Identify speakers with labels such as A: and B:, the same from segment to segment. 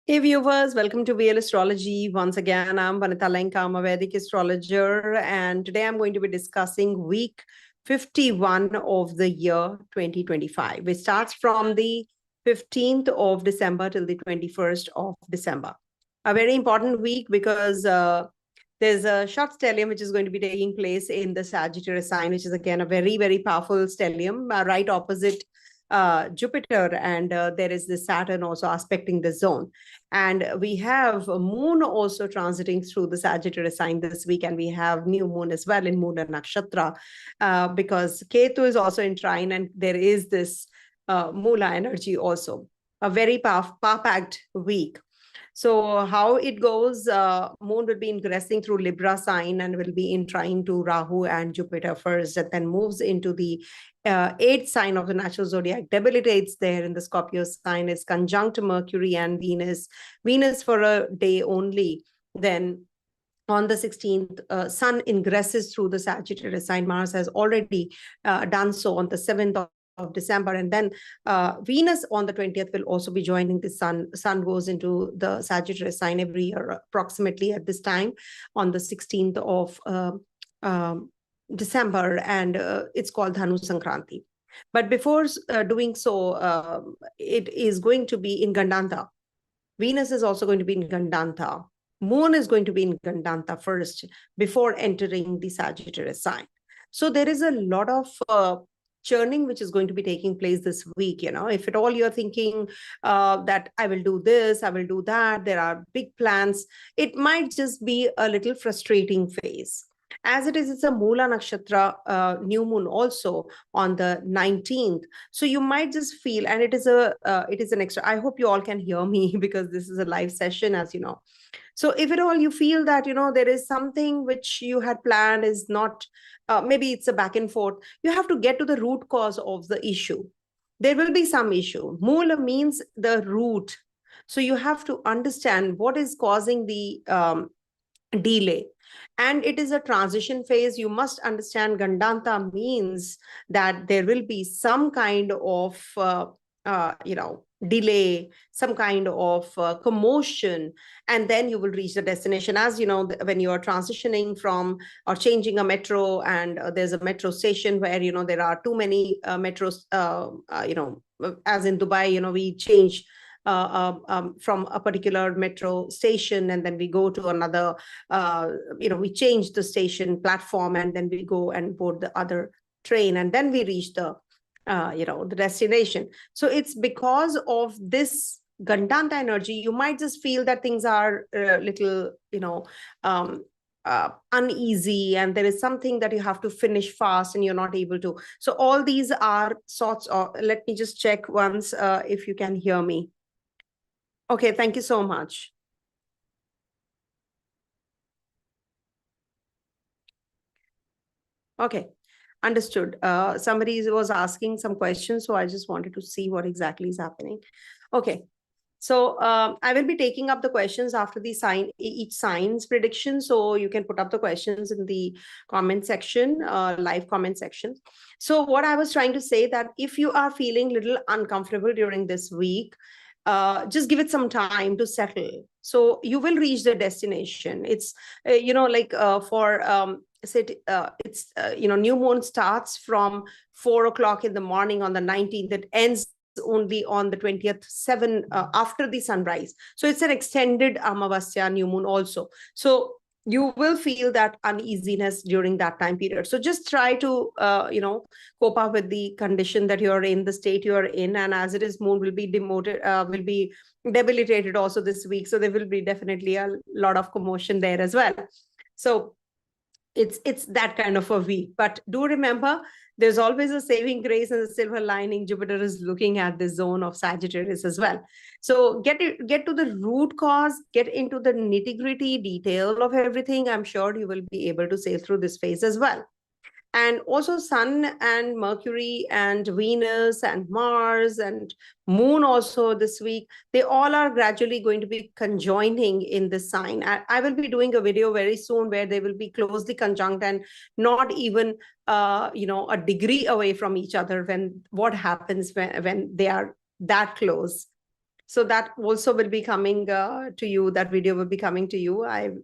A: Hey viewers, welcome to VL Astrology. Once again, I'm Vanita Lenka, I'm a Vedic astrologer, and today I'm going to be discussing week 51 of the year 2025, which starts from the 15th of December till the 21st of December. A very important week because there's a short stellium which is going to be taking place in the Sagittarius sign, which is again a very, very powerful stellium, right opposite Jupiter, and there is this Saturn also aspecting the zone. And we have moon also transiting through the Sagittarius sign this week, and we have new moon as well in moon and nakshatra, because Ketu is also in trine, and there is this Mula energy also. A very power-packed week. So how it goes, moon will be ingressing through Libra sign and will be in trine to Rahu and Jupiter first, and then moves into the eighth sign of the natural zodiac, debilitates there in the Scorpio sign, is conjunct Mercury and Venus. Venus for a day only. Then on the 16th, Sun ingresses through the Sagittarius sign. Mars has already done so on the 7th of December. And then Venus on the 20th will also be joining the Sun. Sun goes into the Sagittarius sign every year, approximately at this time, on the 16th of December, and it's called Dhanu Sankranti. But before doing so, it is going to be in Gandanta. Venus is also going to be in Gandanta. Moon is going to be in Gandanta first before entering the Sagittarius sign. So there is a lot of churning which is going to be taking place this week. If at all you're thinking that I will do this, I will do that, there are big plans, it might just be a little frustrating phase. As it is, it's a Mula Nakshatra new moon also on the 19th. So you might just feel, and it is an extra, I hope you all can hear me because this is a live session, as you know. So if at all you feel that, there is something which you had planned is not, maybe it's a back and forth, you have to get to the root cause of the issue. There will be some issue. Mula means the root. So you have to understand what is causing the delay. And it is a transition phase. You must understand Gandanta means that there will be some kind of, delay, some kind of commotion, and then you will reach the destination. As you know, when you are transitioning from or changing a metro, and there's a metro station where, there are too many metros, as in Dubai, we change from a particular metro station, and then we go to another, we change the station platform, and then we go and board the other train, and then we reach the, the destination. So it's because of this Gandanta energy, you might just feel that things are a little, uneasy, and there is something that you have to finish fast and you're not able to. So all these are sorts of, let me just check once if you can hear me. Okay, thank you so much. Okay, understood. Somebody was asking some questions, so I just wanted to see what exactly is happening. Okay, so I will be taking up the questions after the each sign's prediction. So you can put up the questions in the comment section, live comment section. So what I was trying to say, that if you are feeling a little uncomfortable during this week, just give it some time to settle. So you will reach the destination. It's, new moon starts from 4 o'clock in the morning on the 19th. It ends only on the 20th, 7 after the sunrise. So it's an extended Amavasya new moon also. So you will feel that uneasiness during that time period. So just try to, cope up with the condition that you're in, the state you're in. And as it is, moon will be will be debilitated also this week. So there will be definitely a lot of commotion there as well. So it's that kind of a week. But do remember, there's always a saving grace and a silver lining. Jupiter is looking at the zone of Sagittarius as well. So get to the root cause, get into the nitty-gritty detail of everything. I'm sure you will be able to sail through this phase as well. And also Sun and Mercury and Venus and Mars and Moon also this week, they all are gradually going to be conjoining in this sign. I will be doing a video very soon where they will be closely conjunct and not even, a degree away from each other, when what happens when they are that close. So that also will be coming to you. That video will be coming to you. I'm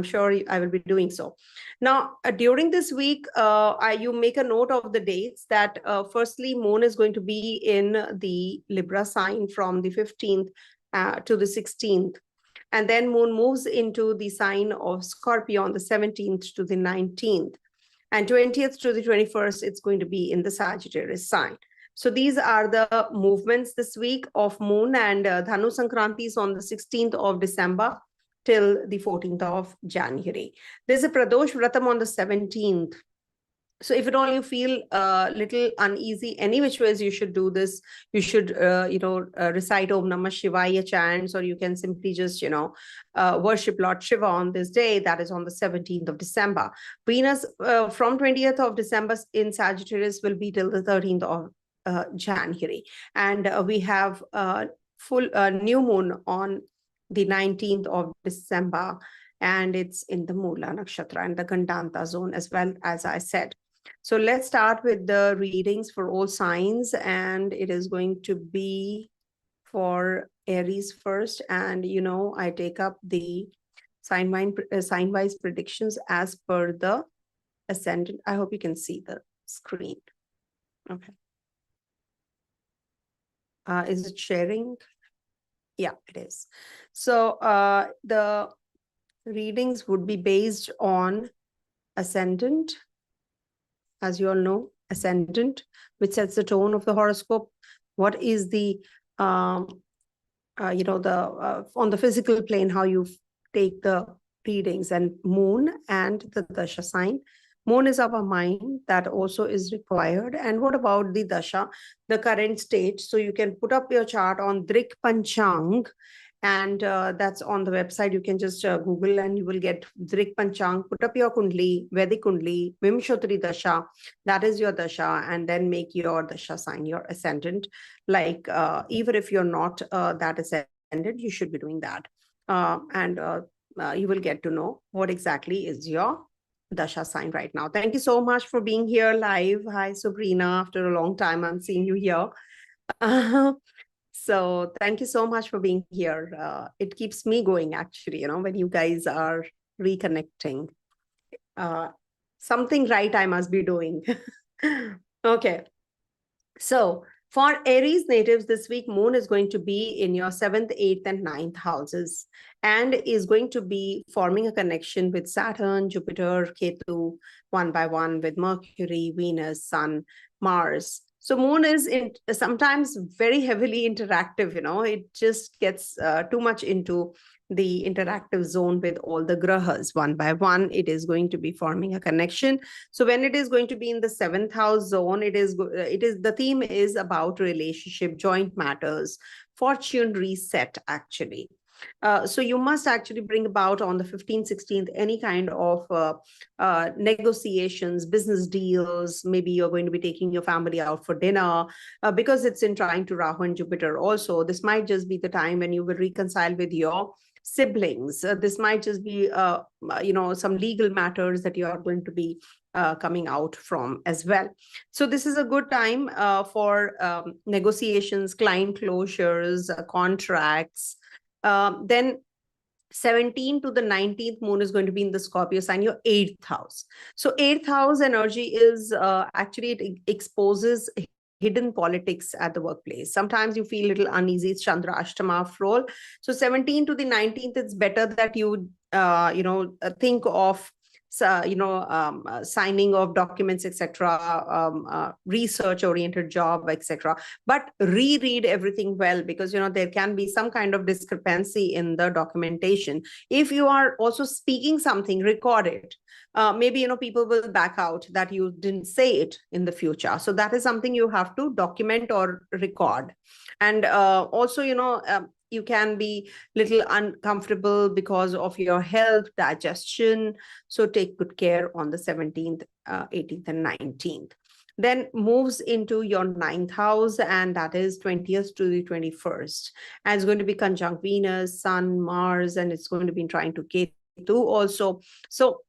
A: sure I will be doing so. Now, during this week, you make a note of the dates that firstly, Moon is going to be in the Libra sign from the 15th to the 16th. And then Moon moves into the sign of Scorpio on the 17th to the 19th. And 20th to the 21st, it's going to be in the Sagittarius sign. So these are the movements this week of Moon, and Dhanu Sankranti is on the 16th of December till the 14th of January. There's a Pradosh Vratam on the 17th. So if at all you feel a little uneasy, any which ways you should do this. You should, recite Om Namah Shivaya chants, or you can simply just, worship Lord Shiva on this day. That is on the 17th of December. Venus from 20th of December in Sagittarius will be till the 13th of January. And we have full new moon on the 19th of December, and it's in the Mula Nakshatra and the Gandanta zone as well, as I said. So let's start with the readings for all signs, and it is going to be for Aries first. And, I take up the sign-wise predictions as per the Ascendant. I hope you can see the screen. Okay. Is it sharing? Yeah, it is. So the readings would be based on Ascendant. As you all know, Ascendant, which sets the tone of the horoscope. What is the, on the physical plane, how you take the readings, and Moon and the Dasha sign. Moon is our mind, that also is required. And what about the Dasha, the current state? So you can put up your chart on Drik Panchang, and that's on the website. You can just Google and you will get Drik Panchang. Put up your Kundli, Vedic Kundli, Vimshatri Dasha, that is your Dasha, and then make your Dasha sign, your Ascendant. Like even if you're not that Ascendant, you should be doing that. And you will get to know what exactly is your Dasha sign right now. Thank you so much for being here live. Hi, Sabrina. After a long time, I'm seeing you here. So thank you so much for being here. It keeps me going, actually, when you guys are reconnecting. Something right I must be doing. Okay. So for Aries natives this week, Moon is going to be in your 7th, 8th, and 9th houses, and is going to be forming a connection with Saturn, Jupiter, Ketu, one by one, with Mercury, Venus, Sun, Mars. So Moon is sometimes very heavily interactive, it just gets too much into the interactive zone with all the grahas. One by one, it is going to be forming a connection. So when it is going to be in the 7th house zone, it is the theme is about relationship, joint matters, fortune reset, actually. So you must actually bring about on the 15th, 16th, any kind of negotiations, business deals. Maybe you're going to be taking your family out for dinner because it's in trine to Rahu and Jupiter also. This might just be the time when you will reconcile with your siblings. This might just be, some legal matters that you are going to be coming out from as well. So this is a good time for negotiations, client closures, contracts. Then 17th to the 19th, Moon is going to be in the Scorpio sign, your 8th house. So 8th house energy is actually, it exposes hidden politics at the workplace. Sometimes you feel a little uneasy. It's Chandra Ashtama role. So 17th to the 19th, it's better that you, think of signing of documents, etc., research-oriented job, etc. But reread everything well, because there can be some kind of discrepancy in the documentation. If you are also speaking something, record it. Maybe people will back out that you didn't say it in the future. So that is something you have to document or record. And also, you can be little uncomfortable because of your health, digestion. So take good care on the 17th, 18th, and 19th. Then moves into your 9th house, and that is 20th to the 21st. And it's going to be conjunct Venus, Sun, Mars, and it's going to be trying to Ketu also. So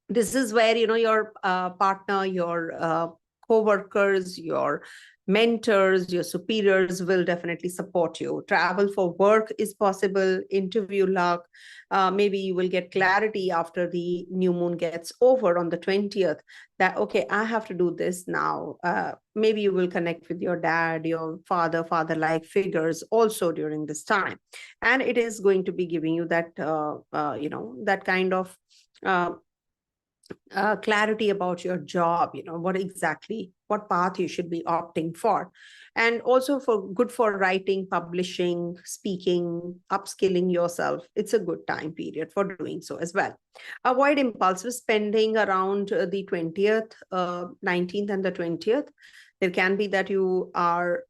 A: this is where, your partner, your co-workers, your mentors, your superiors will definitely support you. Travel for work is possible, interview luck. Maybe you will get clarity after the new moon gets over on the 20th that, okay, I have to do this now. Maybe you will connect with your dad, your father-like figures also during this time. And it is going to be giving you that, that kind of clarity about your job, what path you should be opting for. And also for good for writing, publishing, speaking, upskilling yourself. It's a good time period for doing so as well. Avoid impulsive spending around the 20th, 19th and the 20th. There can be that you are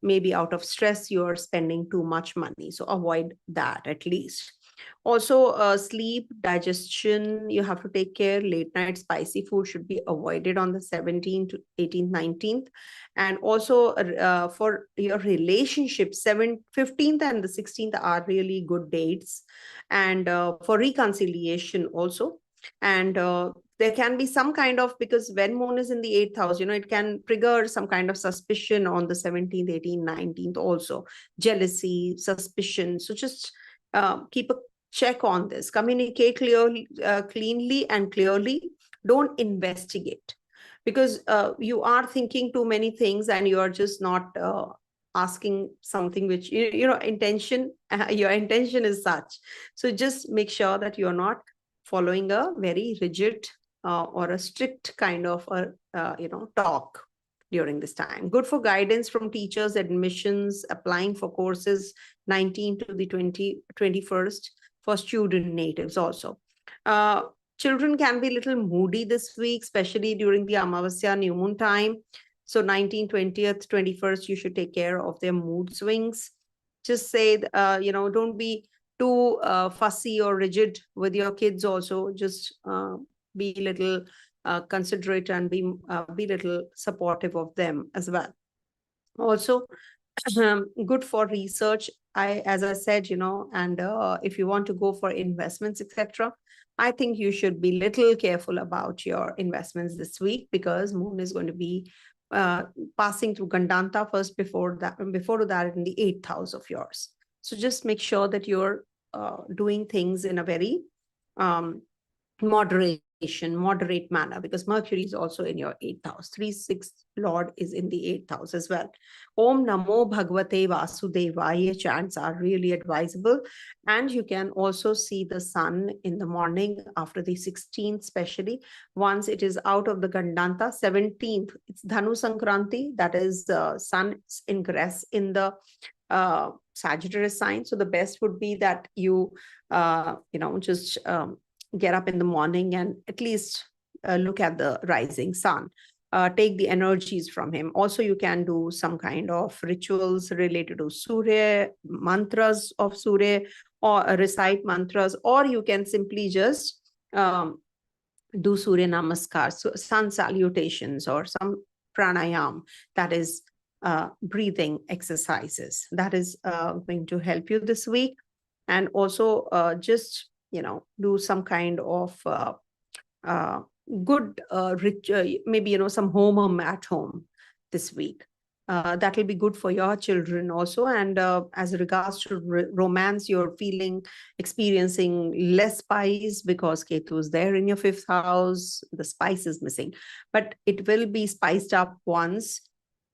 A: maybe out of stress, you are spending too much money. So avoid that at least. Also, sleep, digestion, you have to take care. Late night spicy food should be avoided on the 17th to 18th, 19th. And also for your relationship, 15th and the 16th are really good dates. And for reconciliation also. And there can be some kind of, because when moon is in the 8th house, it can trigger some kind of suspicion on the 17th, 18th, 19th also. Jealousy, suspicion. So just keep a check on this. Communicate clearly, cleanly and clearly. Don't investigate, because you are thinking too many things and you are just not asking something which intention. Your intention is such. So just make sure that you're not following a very rigid or a strict kind of talk during this time. Good for guidance from teachers, admissions, applying for courses 19 to the 21st. For student natives also. Children can be a little moody this week, especially during the Amavasya new moon time. So 19th, 20th, 21st, you should take care of their mood swings. Just say, don't be too fussy or rigid with your kids also. Just be a little considerate and be little supportive of them as well. Also, good for research. As I said, and if you want to go for investments, etc., I think you should be little careful about your investments this week, because moon is going to be passing through Gandanta first, before that in the 8th house of yours. So just make sure that you're doing things in a very moderate manner, because Mercury is also in your 8th house. 3-6 Lord is in the 8th house as well. Om Namo Bhagavate Vasudevaya chants are really advisable. And you can also see the sun in the morning after the 16th, especially once it is out of the Gandanta. 17th, it's Dhanu Sankranti, that is sun ingress in the Sagittarius sign. So the best would be that you just get up in the morning and at least look at the rising sun. Take the energies from him. Also, you can do some kind of rituals related to Surya, mantras of Surya, or recite mantras, or you can simply just do Surya Namaskar, so sun salutations, or some pranayam, that is breathing exercises. That is going to help you this week. And also just do some kind of good maybe some homam at home this week. That will be good for your children also. And as regards to romance, you're experiencing less spice, because Ketu is there in your 5th house. The spice is missing, but it will be spiced up once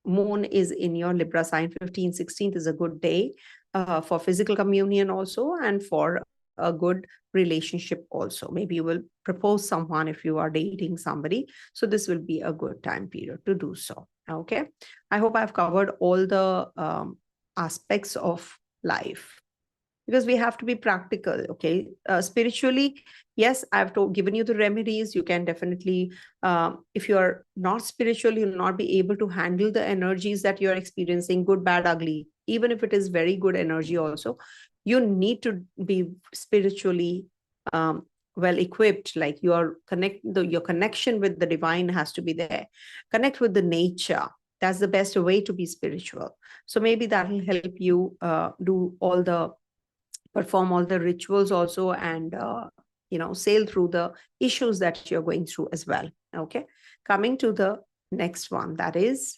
A: moon is in your Libra sign. 15th, 16th is a good day for physical communion also, and for a good relationship also. Maybe you will propose someone if you are dating somebody. So this will be a good time period to do so. Okay. I hope I've covered all the aspects of life, because we have to be practical. Okay. Spiritually, yes, I've given you the remedies. You can definitely, if you're not spiritual, you'll not be able to handle the energies that you're experiencing, good, bad, ugly. Even if it is very good energy also, you need to be spiritually well equipped. Like your connection with the divine has to be there. Connect with the nature. That's the best way to be spiritual. So maybe that will help you perform all the rituals also, and sail through the issues that you're going through as well. Okay, coming to the next one, that is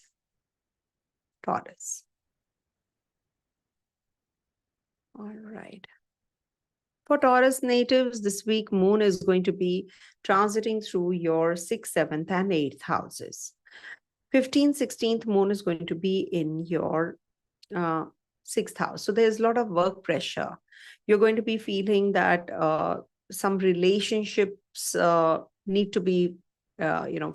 A: Taurus. All right. For Taurus natives, this week, Moon is going to be transiting through your 6th, 7th, and 8th houses. 15th, 16th, Moon is going to be in your 6th house. So there's a lot of work pressure. You're going to be feeling that some relationships need to be,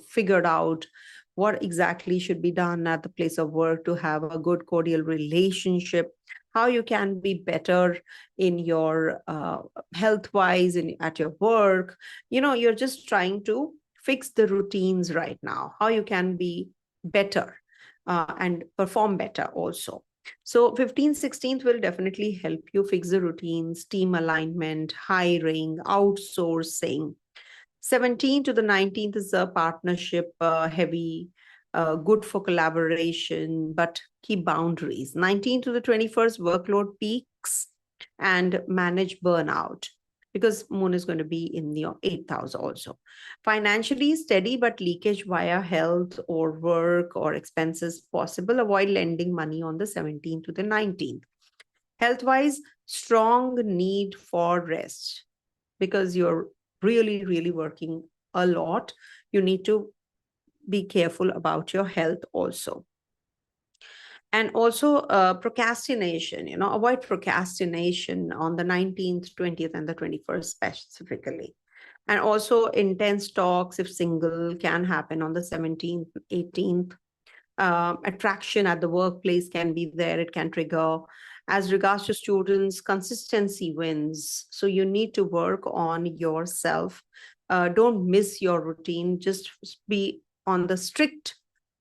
A: figured out. What exactly should be done at the place of work to have a good cordial relationship, how you can be better in your health wise at your work. You're just trying to fix the routines right now, how you can be better and perform better also. So 15th, 16th will definitely help you fix the routines, team alignment, hiring, outsourcing. 17th to the 19th is a partnership heavy, good for collaboration, but keep boundaries. 19th to the 21st, workload peaks and manage burnout, because Moon is going to be in your 8th house also. Financially steady, but leakage via health or work or expenses possible. Avoid lending money on the 17th to the 19th. Health-wise, strong need for rest, because you're really, really working a lot. You need to be careful about your health also. And also procrastination, avoid procrastination on the 19th, 20th, and the 21st specifically. And also intense talks, if single, can happen on the 17th, 18th. Attraction at the workplace can be there. It can trigger. As regards to students, consistency wins. So you need to work on yourself. Don't miss your routine. Just be on the strict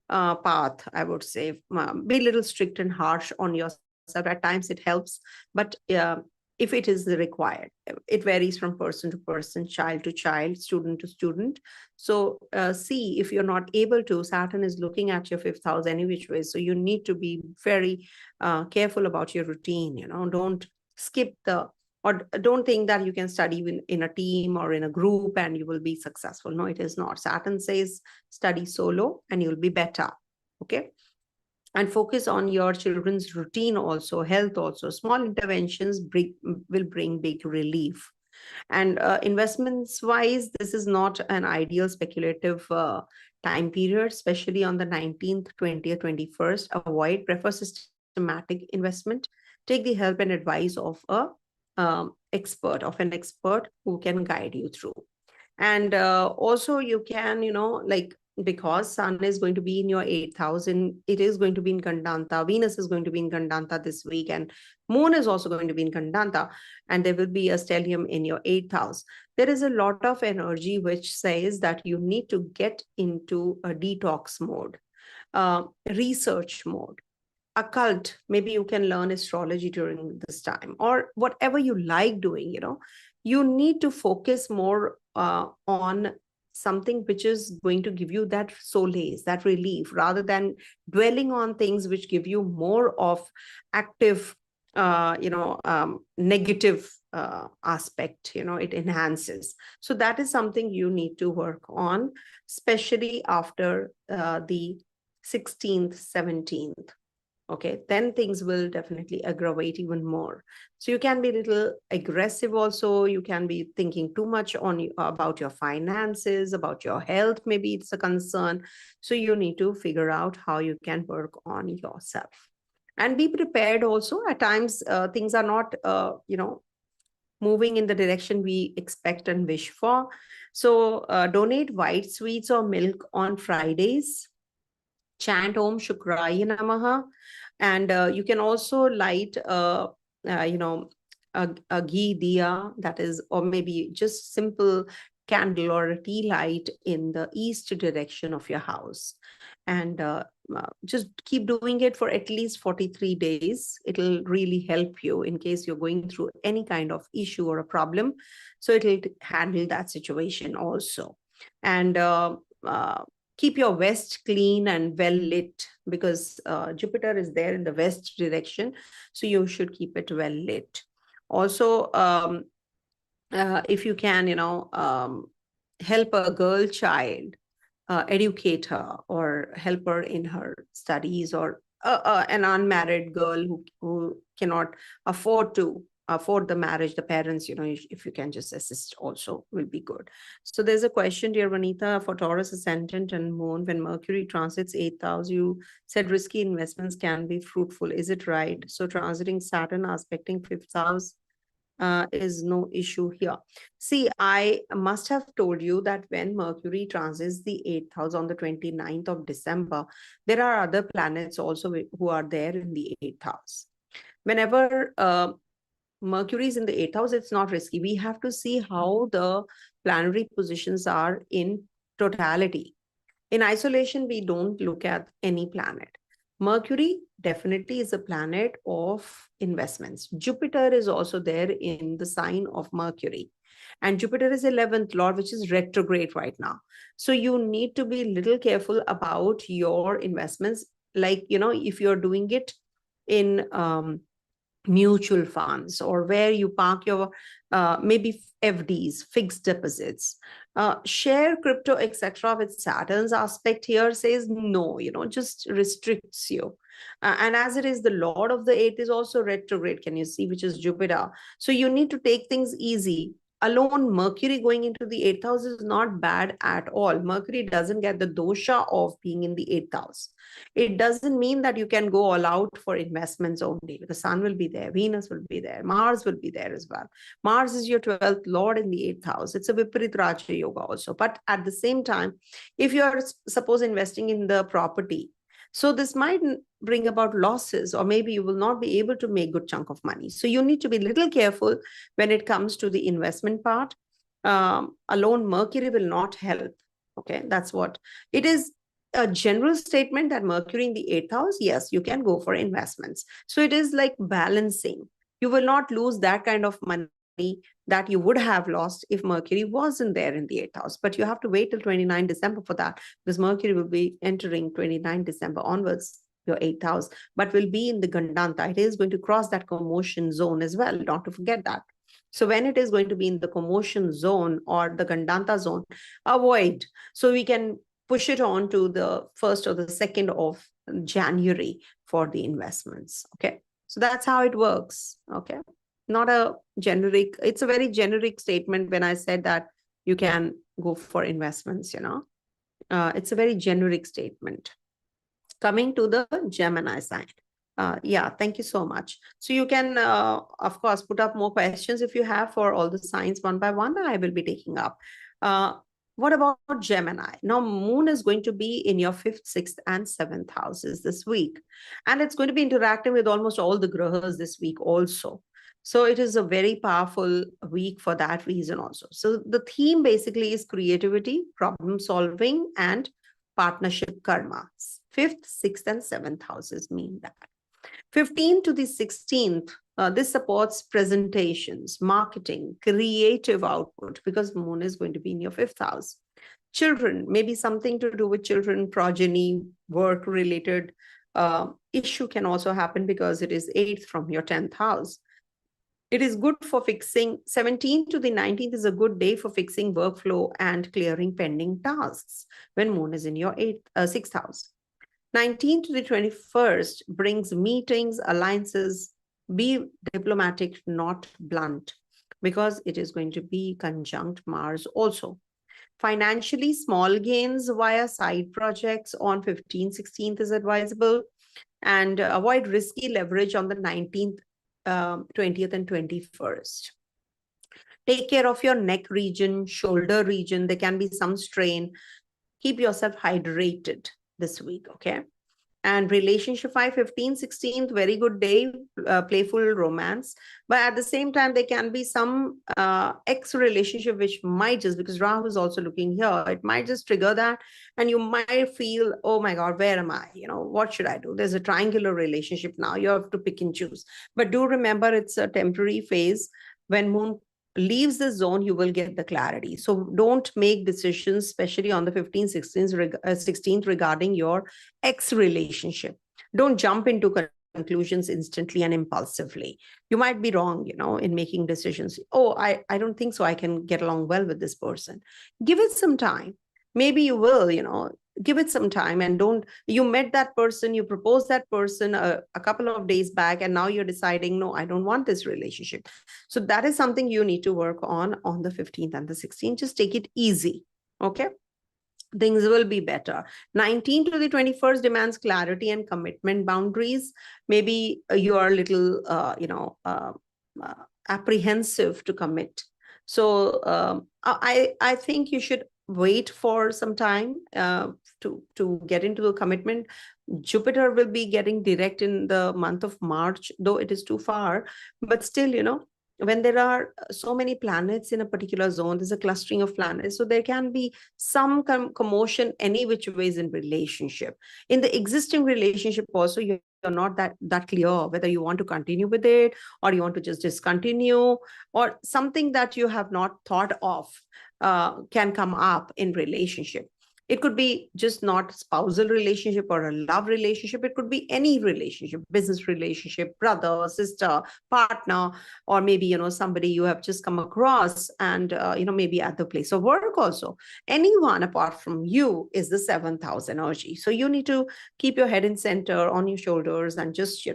A: path, I would say. Be a little strict and harsh on yourself. At times it helps, but if it is required, it varies from person to person, child to child, student to student. So see, if you're not able to, Saturn is looking at your 5th house any which way. So you need to be very careful about your routine. Don't skip or don't think that you can study in a team or in a group and you will be successful. No, it is not. Saturn says study solo and you'll be better. Okay. And focus on your children's routine also, health also. Small interventions will bring big relief. And investments wise, this is not an ideal speculative time period, especially on the 19th, 20th, 21st. Avoid, prefer systematic investment. Take the help and advice of an expert who can guide you through. And also you can, because Sun is going to be in your 8th house, and it is going to be in Gandanta. Venus is going to be in Gandanta this week, and Moon is also going to be in Gandanta, and there will be a stellium in your 8th house. There is a lot of energy which says that you need to get into a detox mode, research mode, occult. Maybe you can learn astrology during this time, or whatever you like doing. You need to focus more on something which is going to give you that solace, that relief, rather than dwelling on things which give you more of active negative aspect. It enhances. So that is something you need to work on, especially after the 16th, 17th. Okay, then things will definitely aggravate even more. So you can be a little aggressive also. You can be thinking too much about your finances, about your health. Maybe it's a concern. So you need to figure out how you can work on yourself. And be prepared also. At times, things are not, moving in the direction we expect and wish for. So donate white sweets or milk on Fridays. Chant Om Shukraya Namaha. And you can also light, a ghee diya, that is, or maybe just simple candle or a tea light in the east direction of your house. And just keep doing it for at least 43 days. It'll really help you in case you're going through any kind of issue or a problem. So it'll handle that situation also. And keep your west clean and well lit, because Jupiter is there in the west direction. So you should keep it well lit. Also, if you can, help a girl child, educate her or help her in her studies, or an unmarried girl who cannot afford the marriage, the parents, if you can just assist also will be good. So there's a question, dear Vanita, for Taurus ascendant and moon, when Mercury transits 8th house, you said risky investments can be fruitful. Is it right? So transiting Saturn, aspecting 5th house, is no issue here. See, I must have told you that when Mercury transits the 8th house on the 29th of December, there are other planets also who are there in the 8th house. Whenever Mercury is in the 8th house, it's not risky. We have to see how the planetary positions are in totality. In isolation, we don't look at any planet. Mercury definitely is a planet of investments. Jupiter is also there in the sign of Mercury. And Jupiter is 11th lord, which is retrograde right now. So you need to be a little careful about your investments. Like, if you're doing it in mutual funds, or where you park your maybe FDs, fixed deposits, share, crypto, etc. with Saturn's aspect here says no, just restricts you. And as it is, the lord of the 8th is also retrograde, can you see, which is Jupiter. So you need to take things easy. Alone Mercury going into the 8th house is not bad at all. Mercury doesn't get the dosha of being in the 8th house. It doesn't mean that you can go all out for investments only. The sun will be there, Venus will be there, Mars will be there as well. Mars is your 12th lord in the 8th house. It's a Viparit Raja Yoga also. But at the same time, if you are, suppose, investing in the property, so this might bring about losses, or maybe you will not be able to make good chunk of money. So you need to be a little careful when it comes to the investment part. Alone Mercury will not help. Okay, that's what it is. A general statement that Mercury in the 8th house, yes, you can go for investments. So it is like balancing. You will not lose that kind of money that you would have lost if Mercury wasn't there in the 8th house. But you have to wait till 29 December for that, because Mercury will be entering 29 December onwards, your 8th house, but will be in the Gandanta. It is going to cross that commotion zone as well, not to forget that. So when it is going to be in the commotion zone or the Gandanta zone, avoid. So we can push it on to the 1st or the 2nd of January for the investments. Okay. So that's how it works. Okay. Not a generic, it's a very generic statement when I said that you can go for investments, it's a very generic statement. Coming to the Gemini side. Yeah, thank you so much. So you can, of course, put up more questions if you have for all the signs one by one that I will be taking up. What about Gemini? Now, moon is going to be in your 5th, 6th, and 7th houses this week. And it's going to be interacting with almost all the grahas this week also. So it is a very powerful week for that reason also. So the theme basically is creativity, problem solving, and partnership karma. 5th, 6th, and 7th houses mean that. 15th to the 16th, this supports presentations, marketing, creative output, because moon is going to be in your 5th house. Children, maybe something to do with children, progeny, work-related issue can also happen because it is 8th from your 10th house. It is good for fixing. 17th to the 19th is a good day for fixing workflow and clearing pending tasks when moon is in your 6th house. 19th to the 21st brings meetings, alliances. Be diplomatic, not blunt, because it is going to be conjunct Mars also. Financially, small gains via side projects on 15th, 16th is advisable, and avoid risky leverage on the 19th, 20th, and 21st. Take care of your neck region, shoulder region. There can be some strain. Keep yourself hydrated this week, okay? And relationship 5, 15, 16th, very good day, playful romance. But at the same time, there can be some ex-relationship which might just, because Rahu is also looking here, it might just trigger that. And you might feel, oh my God, where am I? What should I do? There's a triangular relationship now. You have to pick and choose. But do remember, it's a temporary phase. When moon leaves the zone, you will get the clarity. So don't make decisions, especially on the 15th, 16th regarding your ex relationship. Don't jump into conclusions instantly and impulsively. You might be wrong, in making decisions. Oh, I don't think so. I can get along well with this person. Give it some time. Maybe you will, give it some time, and don't, you met that person, you proposed that person a couple of days back, and now you're deciding, no, I don't want this relationship. So that is something you need to work on the 15th and the 16th. Just take it easy. Okay, things will be better. 19 to the 21st demands clarity and commitment boundaries. Maybe you are a little apprehensive to commit. So I think you should wait for some time to get into a commitment. Jupiter will be getting direct in the month of March, though it is too far, but still, when there are so many planets in a particular zone, there's a clustering of planets, so there can be some commotion any which ways in relationship. In the existing relationship also, you're not that clear whether you want to continue with it, or you want to just discontinue, or something that you have not thought of can come up in relationship. It could be just not spousal relationship or a love relationship. It could be any relationship, business relationship, brother, sister, partner, or maybe, somebody you have just come across, and, maybe at the place of work also. Anyone apart from you is the 7th house energy. So you need to keep your head in center, on your shoulders, and just,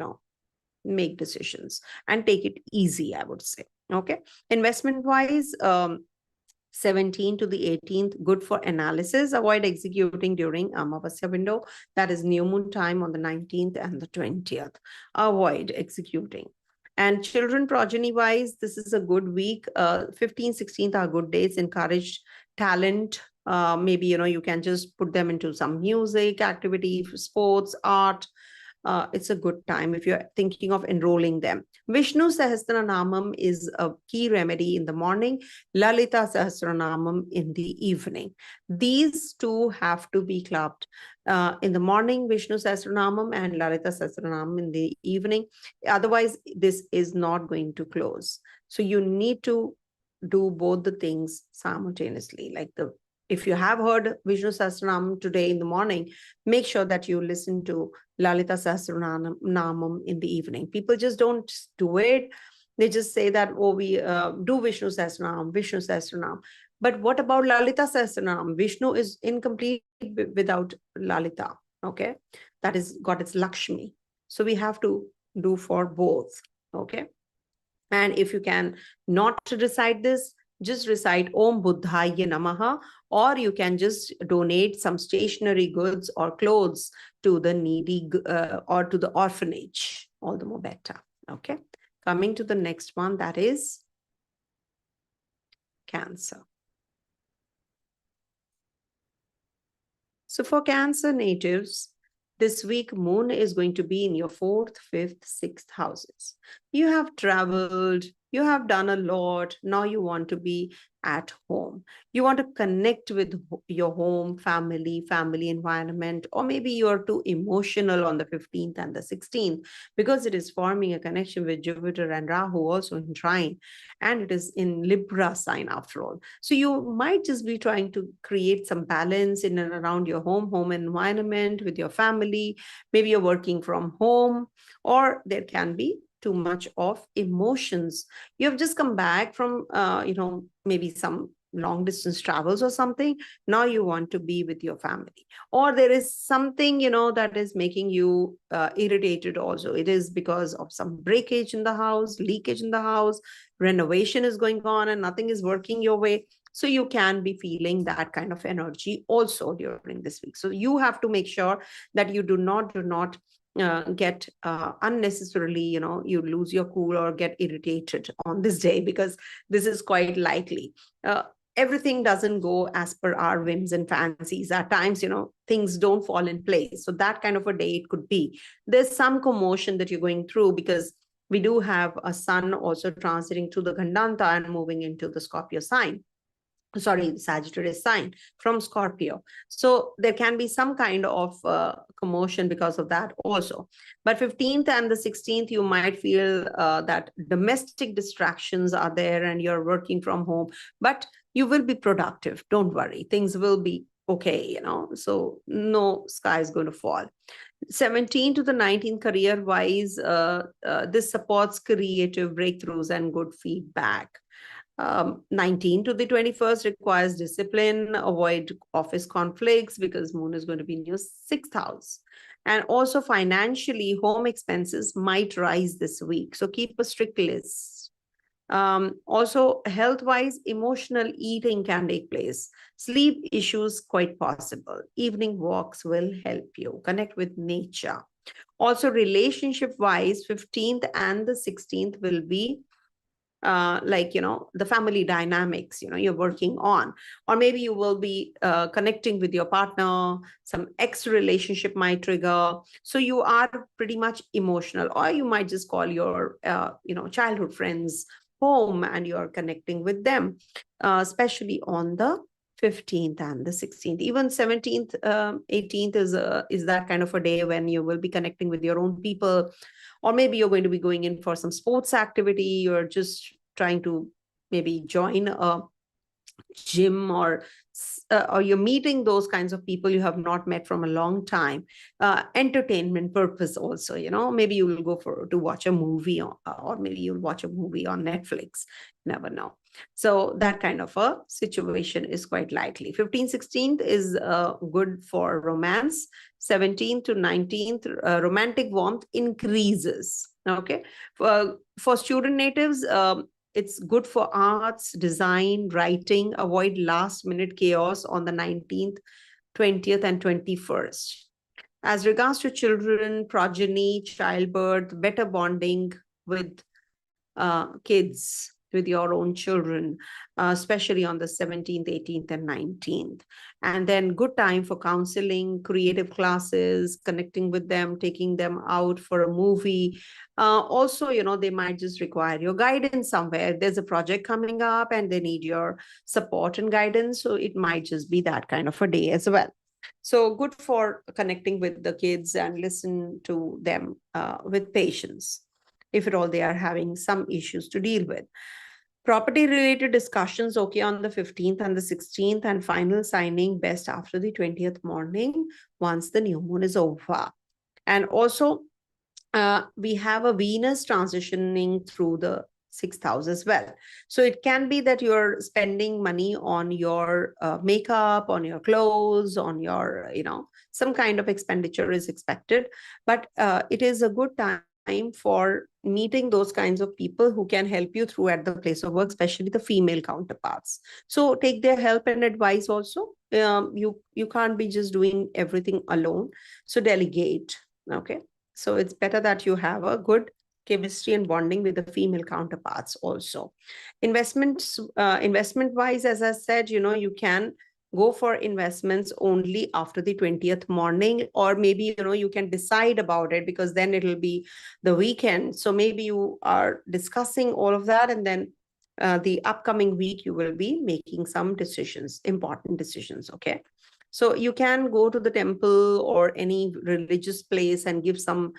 A: make decisions and take it easy, I would say. Okay. Investment wise, 17 to the 18th, good for analysis. Avoid executing during Amavasya window. That is new moon time on the 19th and the 20th. Avoid executing. And children progeny wise, this is a good week. 15th, 16th are good days. Encourage talent. Maybe, you can just put them into some music, activity, sports, art. It's a good time if you're thinking of enrolling them. Vishnu Sahasranamam is a key remedy in the morning. Lalita Sahasranamam in the evening. These two have to be clubbed. In the morning, Vishnu Sahasranamam, and Lalita Sahasranamam in the evening. Otherwise, this is not going to close. So you need to do both the things simultaneously. If you have heard Vishnu Sahasranamam today in the morning, make sure that you listen to Lalita Sahasranamam in the evening. People just don't do it. They just say that, oh, we do Vishnu Sahasranam, Vishnu Sahasranam. But what about Lalita Sahasranam? Vishnu is incomplete without Lalita. Okay, that is got its Lakshmi. So we have to do for both. Okay, and if you can not recite this, just recite Om Buddhaya Namaha, or you can just donate some stationery goods or clothes to the needy or to the orphanage. All the more better. Okay. Coming to the next one, that is Cancer. So for Cancer natives, this week, Moon is going to be in your 4th, 5th, 6th houses. You have traveled, you have done a lot. Now you want to be at home. You want to connect with your home, family environment, or maybe you're too emotional on the 15th and the 16th because it is forming a connection with Jupiter and Rahu also in trine, and it is in Libra sign after all. So you might just be trying to create some balance in and around your home environment with your family. Maybe you're working from home, or there can be too much of emotions. You have just come back from, maybe some long distance travels or something. Now you want to be with your family, or there is something, that is making you irritated also. It is because of some breakage in the house, leakage in the house, renovation is going on and nothing is working your way. So you can be feeling that kind of energy also during this week. So you have to make sure that you do not get unnecessarily, you lose your cool or get irritated on this day, because this is quite likely. Everything doesn't go as per our whims and fancies. At times, things don't fall in place. So that kind of a day it could be. There's some commotion that you're going through, because we do have a sun also transiting to the Gandanta and moving into the Scorpio sign. Sorry, Sagittarius sign from Scorpio. So there can be some kind of commotion because of that also. But 15th and the 16th, you might feel that domestic distractions are there and you're working from home, but you will be productive. Don't worry. Things will be okay, so no sky is going to fall. 17 to the 19th, career-wise, this supports creative breakthroughs and good feedback. 19 to the 21st requires discipline, avoid office conflicts because moon is going to be in your 6th house. And also financially, home expenses might rise this week. So keep a strict list. Also, health-wise, emotional eating can take place. Sleep issues quite possible. Evening walks will help you connect with nature. Also, relationship-wise, 15th and the 16th will be like, the family dynamics, you're working on, or maybe you will be connecting with your partner, some ex relationship might trigger. So you are pretty much emotional, or you might just call your, childhood friends home and you're connecting with them, especially on the 15th and the 16th. Even 17th, 18th is that kind of a day when you will be connecting with your own people, or maybe you're going to be going in for some sports activity. You're just trying to maybe join a gym, or you're meeting those kinds of people you have not met from a long time. Entertainment purpose also, maybe you will go to watch a movie, or maybe you'll watch a movie on Netflix. Never know. So that kind of a situation is quite likely. 15th, 16th is good for romance. 17th to 19th, romantic warmth increases. Okay. For student natives, it's good for arts, design, writing. Avoid last minute chaos on the 19th, 20th, and 21st. As regards to children, progeny, childbirth, better bonding with kids, with your own children, especially on the 17th, 18th, and 19th. And then good time for counseling, creative classes, connecting with them, taking them out for a movie. Also, they might just require your guidance somewhere. There's a project coming up and they need your support and guidance. So it might just be that kind of a day as well. So good for connecting with the kids and listen to them with patience, if at all they are having some issues to deal with. Property related discussions, okay, on the 15th and the 16th, and final signing best after the 20th morning once the new moon is over. And also, we have a Venus transitioning through the 6th house as well. So it can be that you're spending money on your makeup, on your clothes, on your, some kind of expenditure is expected. But it is a good time for meeting those kinds of people who can help you through at the place of work, especially the female counterparts. So take their help and advice also. You can't be just doing everything alone. So delegate. Okay. So it's better that you have a good chemistry and bonding with the female counterparts also. Investment wise, as I said, you can go for investments only after the 20th morning, or maybe, you can decide about it because then it'll be the weekend. So maybe you are discussing all of that, and then the upcoming week, you will be making some decisions, important decisions. Okay. So you can go to the temple or any religious place and give some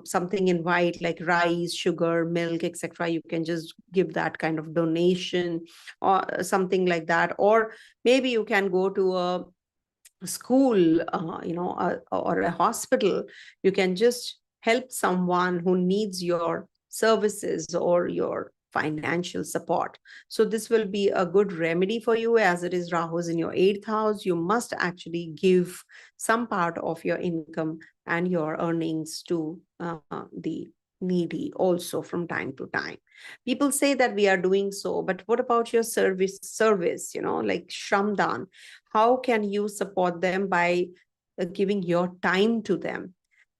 A: something in white, like rice, sugar, milk, etc. You can just give that kind of donation or something like that. Or maybe you can go to a school, or a hospital. You can just help someone who needs your services or your financial support. So this will be a good remedy for you, as it is Rahu's in your 8th house. You must actually give some part of your income and your earnings to the needy also from time to time. People say that we are doing so, but what about your service, like Shramdan? How can you support them by giving your time to them?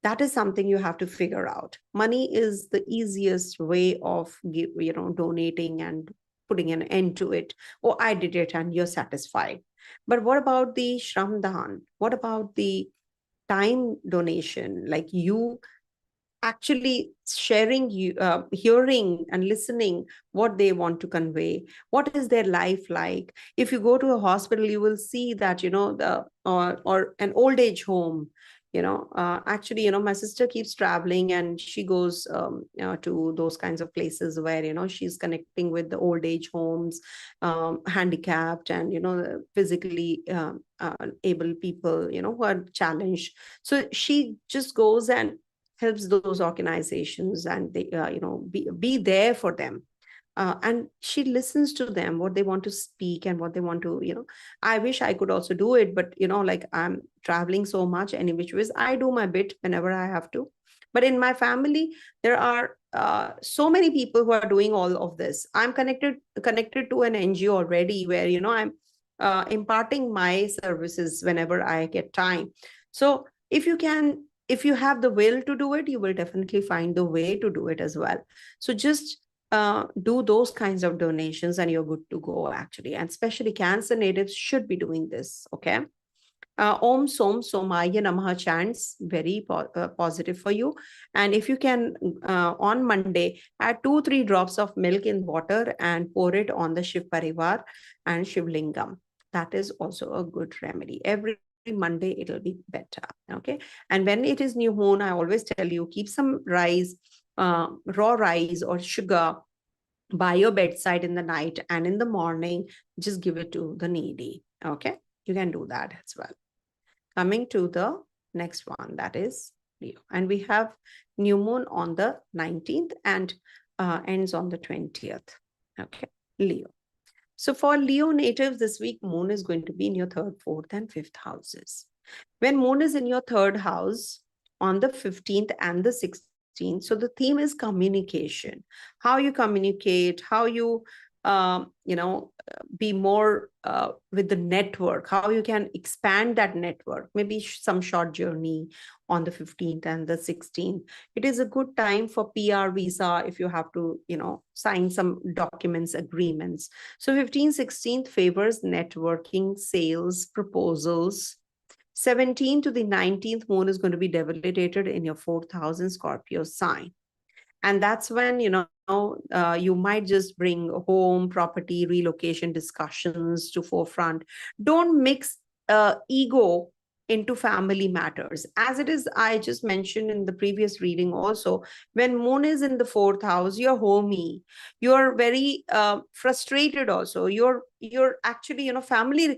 A: That is something you have to figure out. Money is the easiest way of donating and putting an end to it. Oh, I did it and you're satisfied. But what about the Shramdan? What about the time donation? Like you actually sharing, hearing and listening what they want to convey. What is their life like? If you go to a hospital, you will see that, or an old age home, actually, my sister keeps traveling and she goes to those kinds of places where, she's connecting with the old age homes, handicapped and, physically able people, who are challenged. So she just goes and helps those organizations, and they be there for them. and she listens to them, what they want to speak and what they want to, I wish I could also do it, but like I'm traveling so much any which ways. I do my bit whenever I have to. But in my family, there are so many people who are doing all of this. I'm connected to an NGO already where, I'm imparting my services whenever I get time. So if you have the will to do it, you will definitely find the way to do it as well. So just do those kinds of donations and you're good to go, actually. And especially Cancer natives should be doing this, okay? Om Som Somaya Namaha chants, very positive for you. And if you can, on Monday, add 2-3 drops of milk in water and pour it on the Shiv Parivar and Shiv Lingam. That is also a good remedy. Every Monday, it'll be better, okay? And when it is new moon, I always tell you, keep some rice, raw rice or sugar by your bedside in the night, and in the morning, just give it to the needy, okay? You can do that as well. Coming to the next one, that is Leo. And we have new moon on the 19th and ends on the 20th. Okay, Leo. So for Leo natives this week, moon is going to be in your 3rd, 4th, and 5th houses. When moon is in your 3rd house on the 15th and the 16th, so the theme is communication. How you communicate, how you be more with the network, how you can expand that network, maybe some short journey on the 15th and the 16th. It is a good time for PR visa if you have to, sign some documents, agreements. So 15th, 16th favors networking, sales, proposals. 17th to the 19th moon is going to be debilitated in your 4th house in Scorpio sign. And that's when, you might just bring home, property, relocation discussions to forefront. Don't mix ego into family matters. As it is, I just mentioned in the previous reading also, when moon is in the 4th house, you're homey. You're very frustrated also. You're actually, family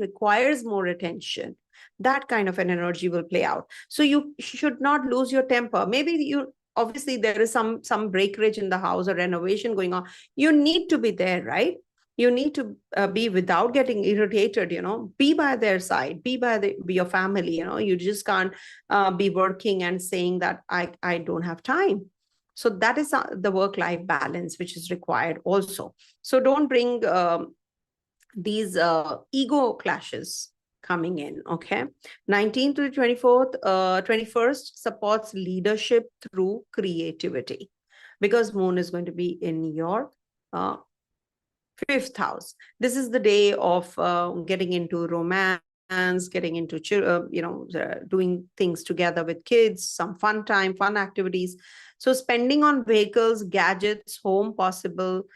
A: requires more attention. That kind of an energy will play out. So you should not lose your temper. Maybe obviously there is some breakage in the house or renovation going on. You need to be there, right? You need to be, without getting irritated, be by their side, be your family. You just can't be working and saying that I don't have time. So that is the work-life balance which is required also. So don't bring these ego clashes coming in, okay? 19th to the 24th, 21st supports leadership through creativity, because moon is going to be in your 5th house. This is the day of getting into romance, getting into doing things together with kids, some fun time, fun activities. So spending on vehicles, gadgets, home possible.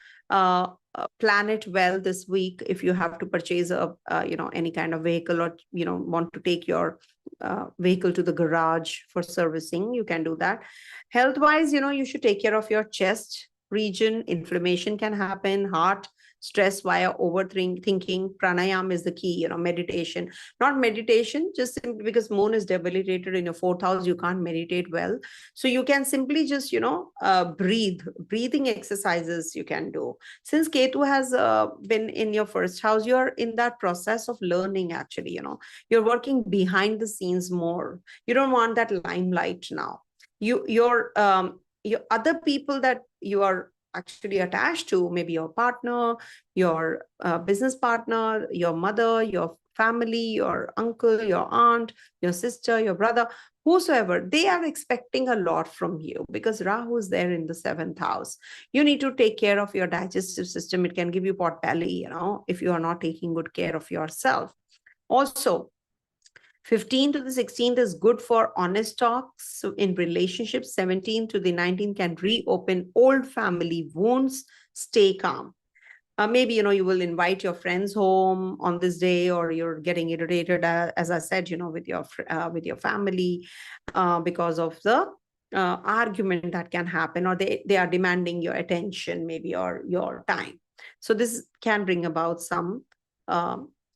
A: Plan it well this week. If you have to purchase any kind of vehicle, or want to take your vehicle to the garage for servicing, you can do that. Health wise, you should take care of your chest region. Inflammation can happen, heart, stress via overthinking. Pranayam is the key, meditation. Not meditation, just simply because moon is debilitated in your 4th house, you can't meditate well. So you can simply just, breathing exercises you can do. Since Ketu has been in your 1st house, you're in that process of learning, actually, you're working behind the scenes more. You don't want that limelight now. Your other people that you are actually attached to, maybe your partner, your business partner, your mother, your family, your uncle, your aunt, your sister, your brother, whosoever, they are expecting a lot from you, because Rahu is there in the 7th house. You need to take care of your digestive system. It can give you pot belly, if you are not taking good care of yourself. Also, 15th to the 16th is good for honest talks in relationships. 17th to the 19th can reopen old family wounds. Stay calm. Maybe, you will invite your friends home on this day, or you're getting irritated, as I said, with your family because of the argument that can happen, or they are demanding your attention, maybe, or your time. So this can bring about some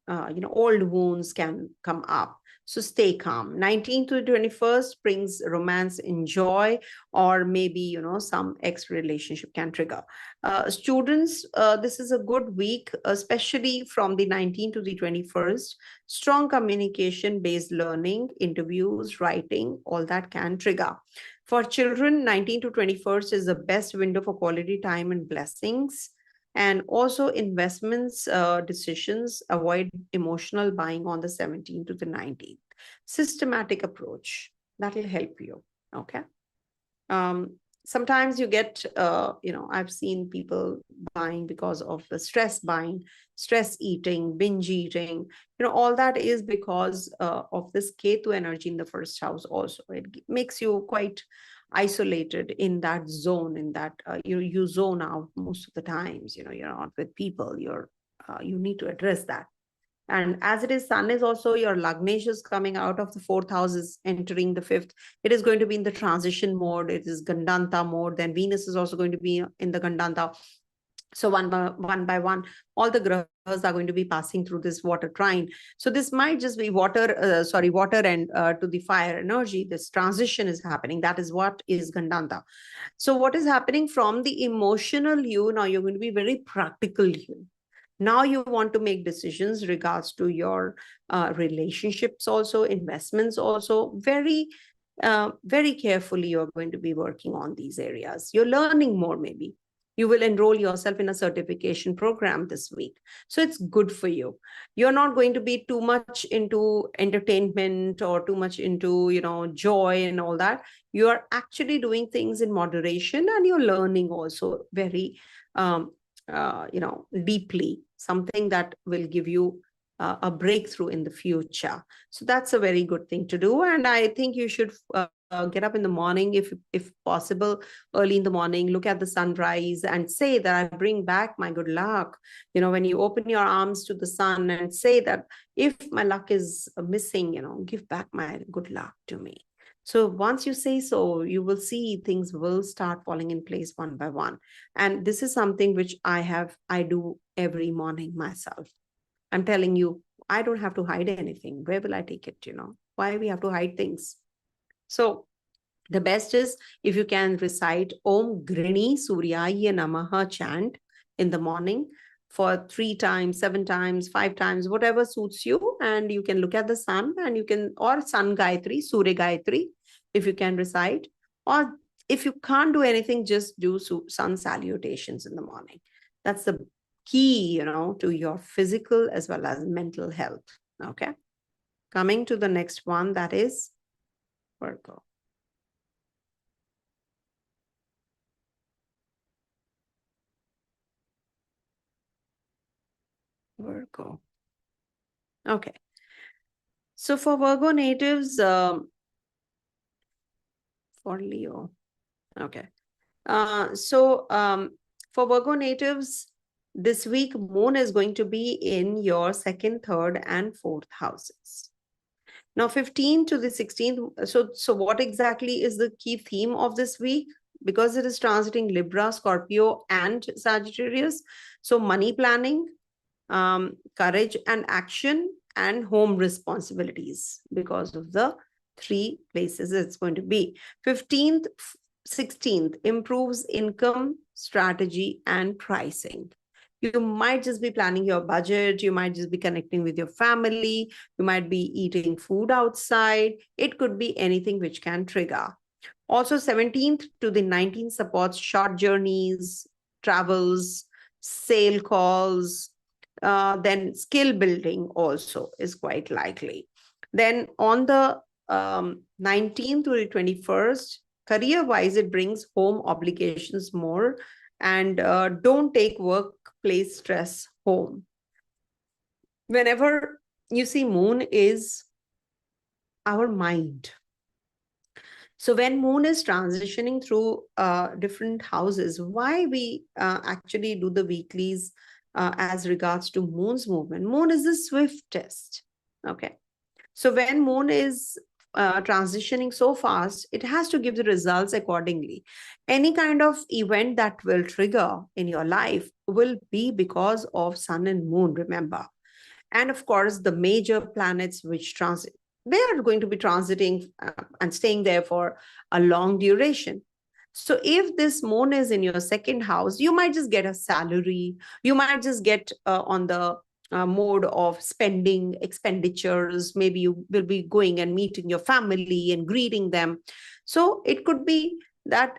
A: old wounds can come up. So stay calm. 19th to 21st brings romance and joy, or maybe, some ex relationship can trigger. Students, this is a good week, especially from the 19th to the 21st. Strong communication based learning, interviews, writing, all that can trigger. For children, 19th to 21st is the best window for quality time and blessings. And also investments decisions, avoid emotional buying on the 17th to the 19th. Systematic approach, that will help you. Okay. Sometimes you get, I've seen people buying because of the stress buying, stress eating, binge eating, all that is because of this Ketu energy in the first house also. It makes you quite isolated in that zone, in that you zone out most of the times, you're not with people, you need to address that. And as it is, Sun is also your Lagnesh is coming out of the fourth house, is entering the fifth. It is going to be in the transition mode. It is Gandanta mode. Then Venus is also going to be in the Gandanta. So one by one, all the grahas are going to be passing through this water trine. So this might just be water and to the fire energy. This transition is happening. That is what is Gandanta. So what is happening from the emotional you, now you're going to be very practical you. Now you want to make decisions regards to your relationships also, investments also. Very carefully you're going to be working on these areas. You're learning more maybe. You will enroll yourself in a certification program this week. So it's good for you. You're not going to be too much into entertainment or too much into, joy and all that. You are actually doing things in moderation, and you're learning also very, deeply, something that will give you a breakthrough in the future. So that's a very good thing to do. And I think you should get up in the morning, if possible, early in the morning, look at the sunrise and say that I bring back my good luck. When you open your arms to the sun and say that if my luck is missing, give back my good luck to me. So once you say so, you will see things will start falling in place one by one. And this is something which I do every morning myself. I'm telling you, I don't have to hide anything. Where will I take it? Why we have to hide things? So the best is if you can recite Om Grini Suryaya Namaha chant in the morning for 3 times, 7 times, 5 times, whatever suits you. And you can look at the sun, and you can, or Sun Gayatri, Surya Gayatri, if you can recite. Or if you can't do anything, just do sun salutations in the morning. That's the key, to your physical as well as mental health. Okay. Coming to the next one, that is Virgo. Virgo. Okay. So for Virgo natives, for Leo. Okay. For Virgo natives, this week, Moon is going to be in your 2nd, 3rd, and 4th houses. Now, 15th to the 16th. So what exactly is the key theme of this week? Because it is transiting Libra, Scorpio, and Sagittarius. So money planning, courage and action, and home responsibilities, because of the 3 places it's going to be. 15th, 16th improves income, strategy, and pricing. You might just be planning your budget. You might just be connecting with your family. You might be eating food outside. It could be anything which can trigger. Also, 17th to the 19th supports short journeys, travels, sale calls, then skill building also is quite likely. Then on the 19th to the 21st, career-wise, it brings home obligations more, and don't take workplace stress home. Whenever you see Moon is our mind. So when Moon is transitioning through different houses, why we actually do the weeklies as regards to Moon's movement? Moon is the swiftest. Okay. So when Moon is transitioning so fast, it has to give the results accordingly. Any kind of event that will trigger in your life will be because of Sun and Moon, remember. And of course, the major planets which transit, they are going to be transiting and staying there for a long duration. So if this moon is in your second house, you might just get a salary. You might just get on the mode of spending expenditures. Maybe you will be going and meeting your family and greeting them. So it could be that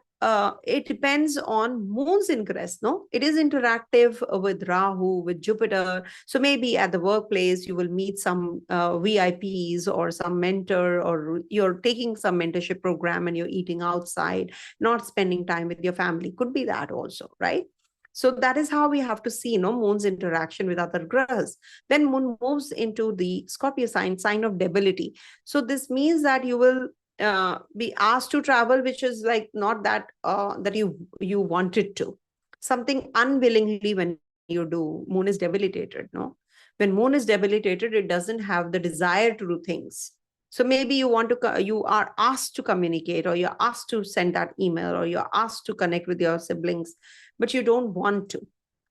A: it depends on moon's ingress, no? It is interactive with Rahu, with Jupiter. So maybe at the workplace, you will meet some VIPs or some mentor, or you're taking some mentorship program and you're eating outside, not spending time with your family. Could be that also, right? So that is how we have to see, moon's interaction with other grahas. Then moon moves into the Scorpio sign of debility. So this means that you will be asked to travel, which is like not that that you wanted to, something unwillingly. When you do, moon is debilitated, no? When moon is debilitated, it doesn't have the desire to do things. So maybe you are asked to communicate, or you're asked to send that email, or you're asked to connect with your siblings, but you don't want to.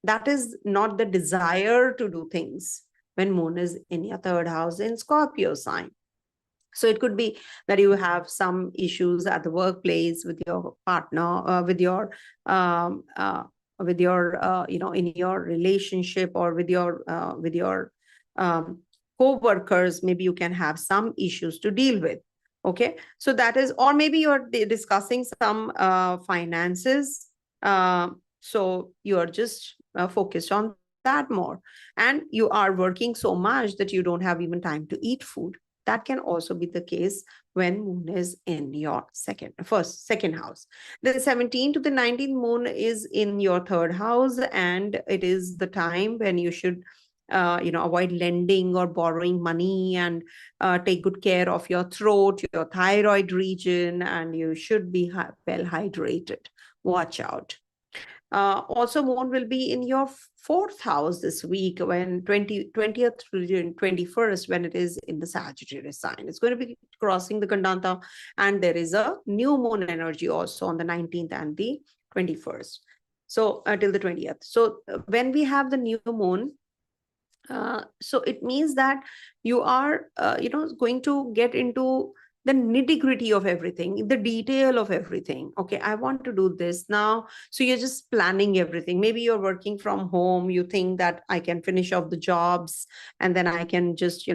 A: That is not the desire to do things when moon is in your third house in Scorpio sign. So it could be that you have some issues at the workplace with your partner, with your in your relationship, or with your co-workers. Maybe you can have some issues to deal with. Okay, so that is, or maybe you're discussing some finances. So you're just focused on that more, and you are working so much that you don't have even time to eat food. That can also be the case when moon is in your second house. The 17th to the 19th moon is in your third house, and it is the time when you should avoid lending or borrowing money, and take good care of your throat, your thyroid region, and you should be well hydrated. Watch out. Also, moon will be in your fourth house this week, when 20th to 21st, when it is in the Sagittarius sign. It's going to be crossing the Gandanta, and there is a new moon energy also on the 19th and the 21st. So until the 20th. So when we have the new moon, so it means that you are going to get into the nitty-gritty of everything, the detail of everything. Okay, I want to do this now. So you're just planning everything. Maybe you're working from home. You think that I can finish off the jobs, and then I can just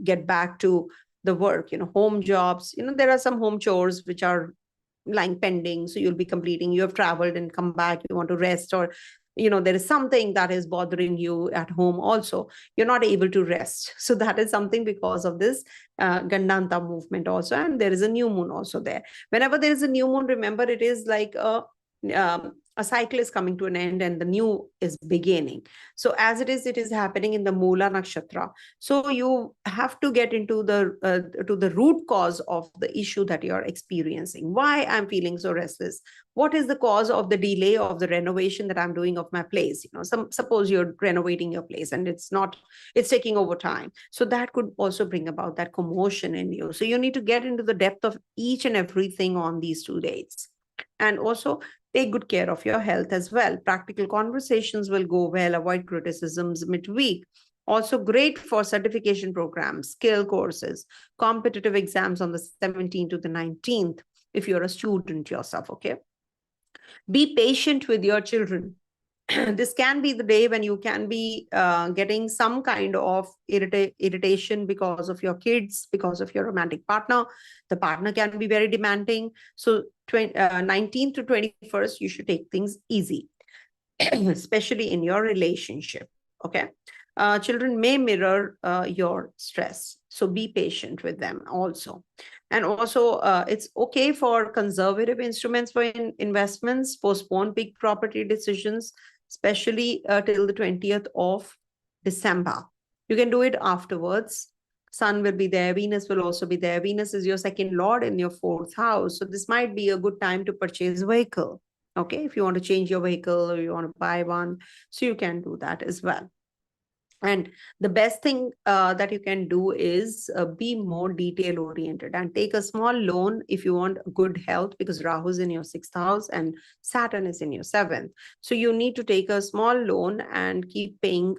A: get back to the work, home jobs. There are some home chores which are lying pending, so you'll be completing. You have traveled and come back, you want to rest, or there is something that is bothering you at home also, you're not able to rest. So that is something because of this Gandanta movement also. And there is a new moon also there. Whenever there is a new moon, remember, it is like a cycle is coming to an end and the new is beginning. So as it is happening in the Mula Nakshatra. So you have to get into the root cause of the issue that you are experiencing. Why I'm feeling so restless? What is the cause of the delay of the renovation that I'm doing of my place? Suppose you're renovating your place and it's taking over time. So that could also bring about that commotion in you. So you need to get into the depth of each and everything on these 2 dates. And also take good care of your health as well. Practical conversations will go well. Avoid criticisms midweek. Also great for certification programs, skill courses, competitive exams on the 17th to the 19th, if you're a student yourself, okay? Be patient with your children. This can be the day when you can be getting some kind of irritation because of your kids, because of your romantic partner. The partner can be very demanding. So 19th to 21st, you should take things easy, especially in your relationship, okay? Children may mirror your stress. So be patient with them also. And also, it's okay for conservative instruments for investments, postpone big property decisions, especially till the 20th of December. You can do it afterwards. Sun will be there. Venus will also be there. Venus is your second lord in your fourth house. So this might be a good time to purchase a vehicle. Okay, if you want to change your vehicle or you want to buy one, so you can do that as well. And the best thing that you can do is be more detail oriented and take a small loan if you want good health, because Rahu is in your 6th house and Saturn is in your 7th. So you need to take a small loan and keep paying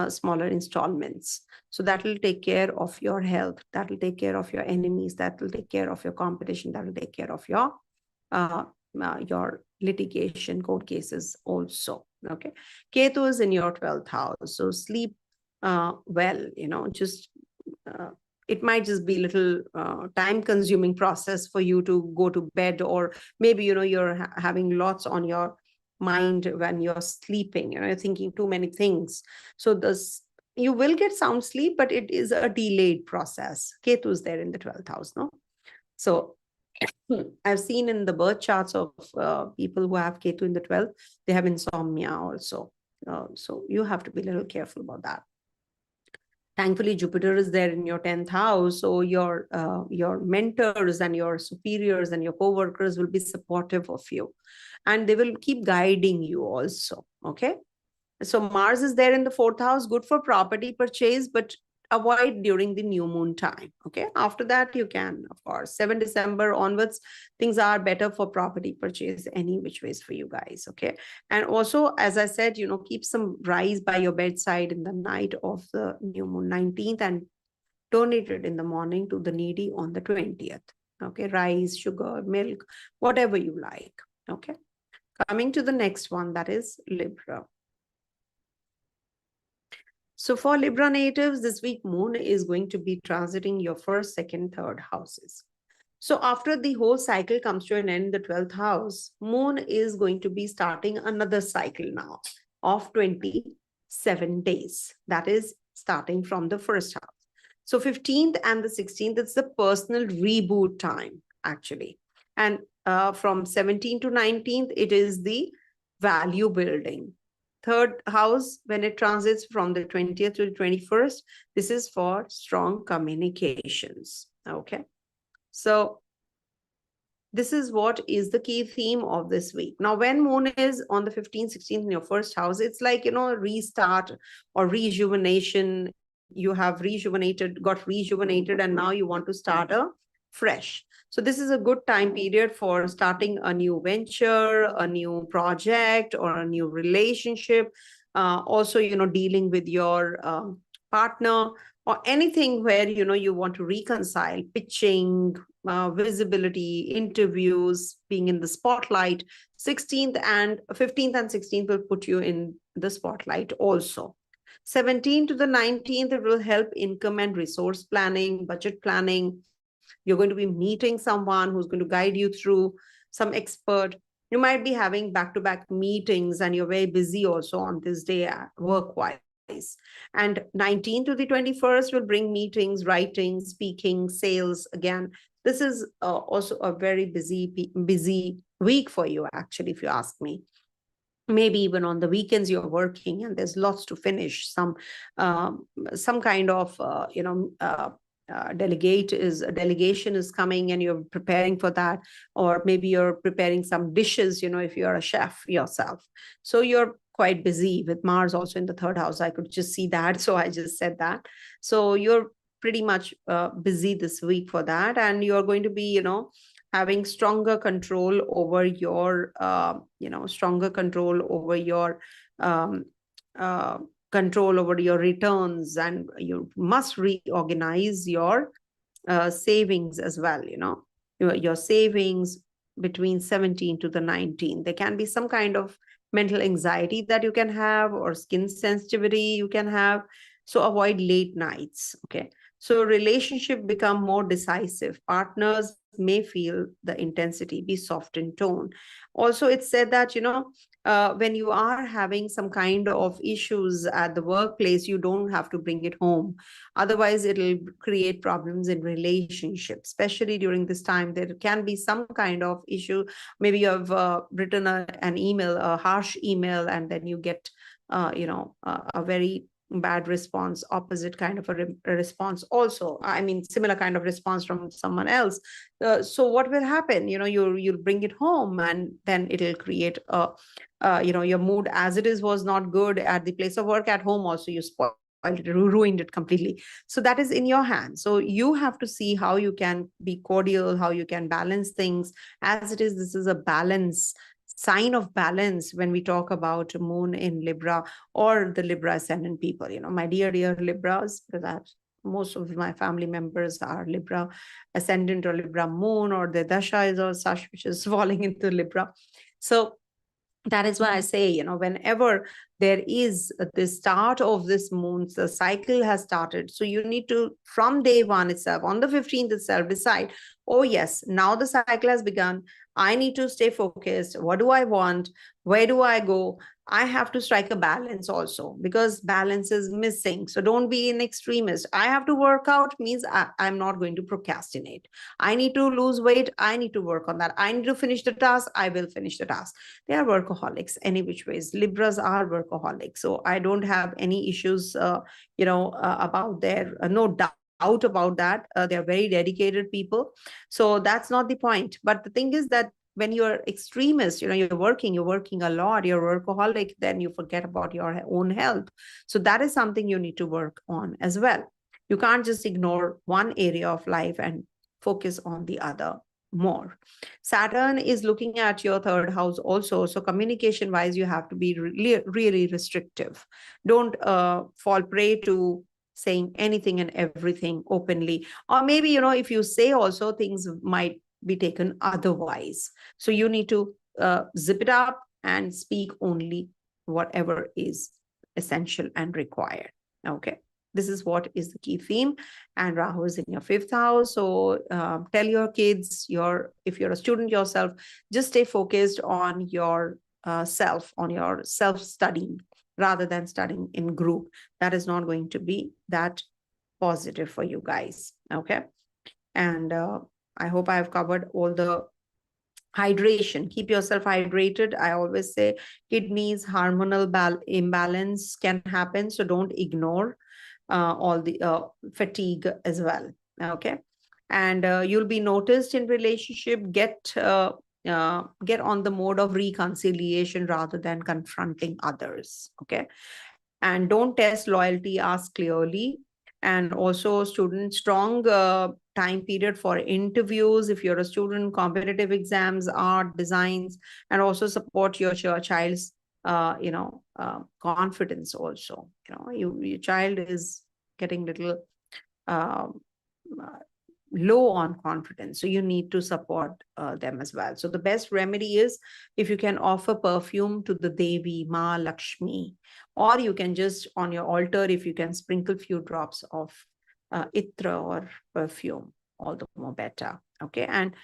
A: smaller installments. So that will take care of your health, that will take care of your enemies, that will take care of your competition, that will take care of your litigation, court cases also. Okay. Ketu is in your 12th house. So sleep well, just it might just be a little time consuming process for you to go to bed, or maybe you're having lots on your mind when you're sleeping, you're thinking too many things. So this, you will get sound sleep, but it is a delayed process. Ketu is there in the 12th house, no? So I've seen in the birth charts of people who have Ketu in the 12th, they have insomnia also. So you have to be a little careful about that. Thankfully, Jupiter is there in your 10th house. So your mentors and your superiors and your co-workers will be supportive of you. And they will keep guiding you also. Okay. So Mars is there in the 4th house, good for property purchase, but avoid during the new moon time. Okay. After that, you can, of course, 7 December onwards, things are better for property purchase any which ways for you guys. Okay. And also, as I said, keep some rice by your bedside in the night of the new moon 19th and donate it in the morning to the needy on the 20th. Okay. Rice, sugar, milk, whatever you like. Okay. Coming to the next one, that is Libra. So for Libra natives, this week moon is going to be transiting your 1st, 2nd, 3rd houses. So after the whole cycle comes to an end in the 12th house, moon is going to be starting another cycle now of 27 days. That is starting from the 1st house. So 15th and the 16th, it's the personal reboot time, actually. And from 17th to 19th, it is the value building. 3rd house, when it transits from the 20th to the 21st, this is for strong communications. Okay. So this is what is the key theme of this week. Now, when moon is on the 15th, 16th in your 1st house, it's like, restart or rejuvenation. You have got rejuvenated, and now you want to start fresh. So this is a good time period for starting a new venture, a new project, or a new relationship. Also, dealing with your partner, or anything where, you want to reconcile, pitching, visibility, interviews, being in the spotlight. 15th and 16th will put you in the spotlight also. 17th to the 19th, it will help income and resource planning, budget planning. You're going to be meeting someone who's going to guide you through, some expert. You might be having back-to-back meetings, and you're very busy also on this day work-wise. And 19th to the 21st will bring meetings, writing, speaking, sales. Again, this is also a very busy week for you, actually, if you ask me. Maybe even on the weekends you're working and there's lots to finish. Some kind of delegation is coming and you're preparing for that, or maybe you're preparing some dishes, if you're a chef yourself. So you're quite busy with Mars also in the 3rd house. I could just see that, so I just said that. So you're pretty much busy this week for that, and you're going to be having stronger control over your control over your returns, and you must reorganize your savings as well. Your savings between 17 to the 19. There can be some kind of mental anxiety that you can have, or skin sensitivity you can have. So avoid late nights. Okay. So relationship become more decisive. Partners may feel the intensity, be soft in tone. Also, it's said that, when you are having some kind of issues at the workplace, you don't have to bring it home. Otherwise, it'll create problems in relationships, especially during this time. There can be some kind of issue. Maybe you have written an email, a harsh email, and then you get, a very bad response, opposite kind of a response also. I mean, similar kind of response from someone else. So what will happen? You'll bring it home, and then it'll create your mood as it is was not good at the place of work. At home also you spoil it, ruined it completely. So that is in your hands. So you have to see how you can be cordial, how you can balance things. As it is, this is a balance, sign of balance when we talk about moon in Libra or the Libra ascendant people. You know, my dear Libras, because most of my family members are Libra ascendant or Libra moon, or the Dasha is or such, which is falling into Libra. So that is why I say, you know, whenever there is the start of this moon, the cycle has started. So you need to, from day one itself, on the 15th itself, decide, oh yes, now the cycle has begun. I need to stay focused. What do I want? Where do I go? I have to strike a balance also, because balance is missing. So don't be an extremist. I have to work out means I'm not going to procrastinate. I need to lose weight. I need to work on that. I need to finish the task. I will finish the task. They are workaholics any which ways. Libras are workaholics. So I don't have any issues, about their, no doubt about that. They are very dedicated people. So that's not the point. But the thing is that when you're extremist, you know, you're working a lot, you're workaholic, then you forget about your own health. So that is something you need to work on as well. You can't just ignore one area of life and focus on the other more. Saturn is looking at your third house also. So communication wise, you have to be really restrictive. Don't fall prey to saying anything and everything openly. Or maybe, you know, if you say also, things might be taken otherwise. So you need to zip it up and speak only whatever is essential and required. Okay. This is what is the key theme. And Rahu is in your 5th house. So tell your kids, if you're a student yourself, just stay focused on your self, on your self-studying rather than studying in group. That is not going to be that positive for you guys. Okay. And I hope I have covered all the hydration. Keep yourself hydrated. I always say kidneys, hormonal imbalance can happen. So don't ignore all the fatigue as well. Okay. And you'll be noticed in relationship. Get on the mode of reconciliation rather than confronting others. Okay. And don't test loyalty, ask clearly. And also student, strong time period for interviews. If you're a student, competitive exams, art, designs, and also support your child's, confidence also. You know, your child is getting little low on confidence. So you need to support them as well. So the best remedy is if you can offer perfume to the Devi, Ma Lakshmi, or you can just on your altar, if you can sprinkle few drops of itra or perfume, all the more better. Okay. And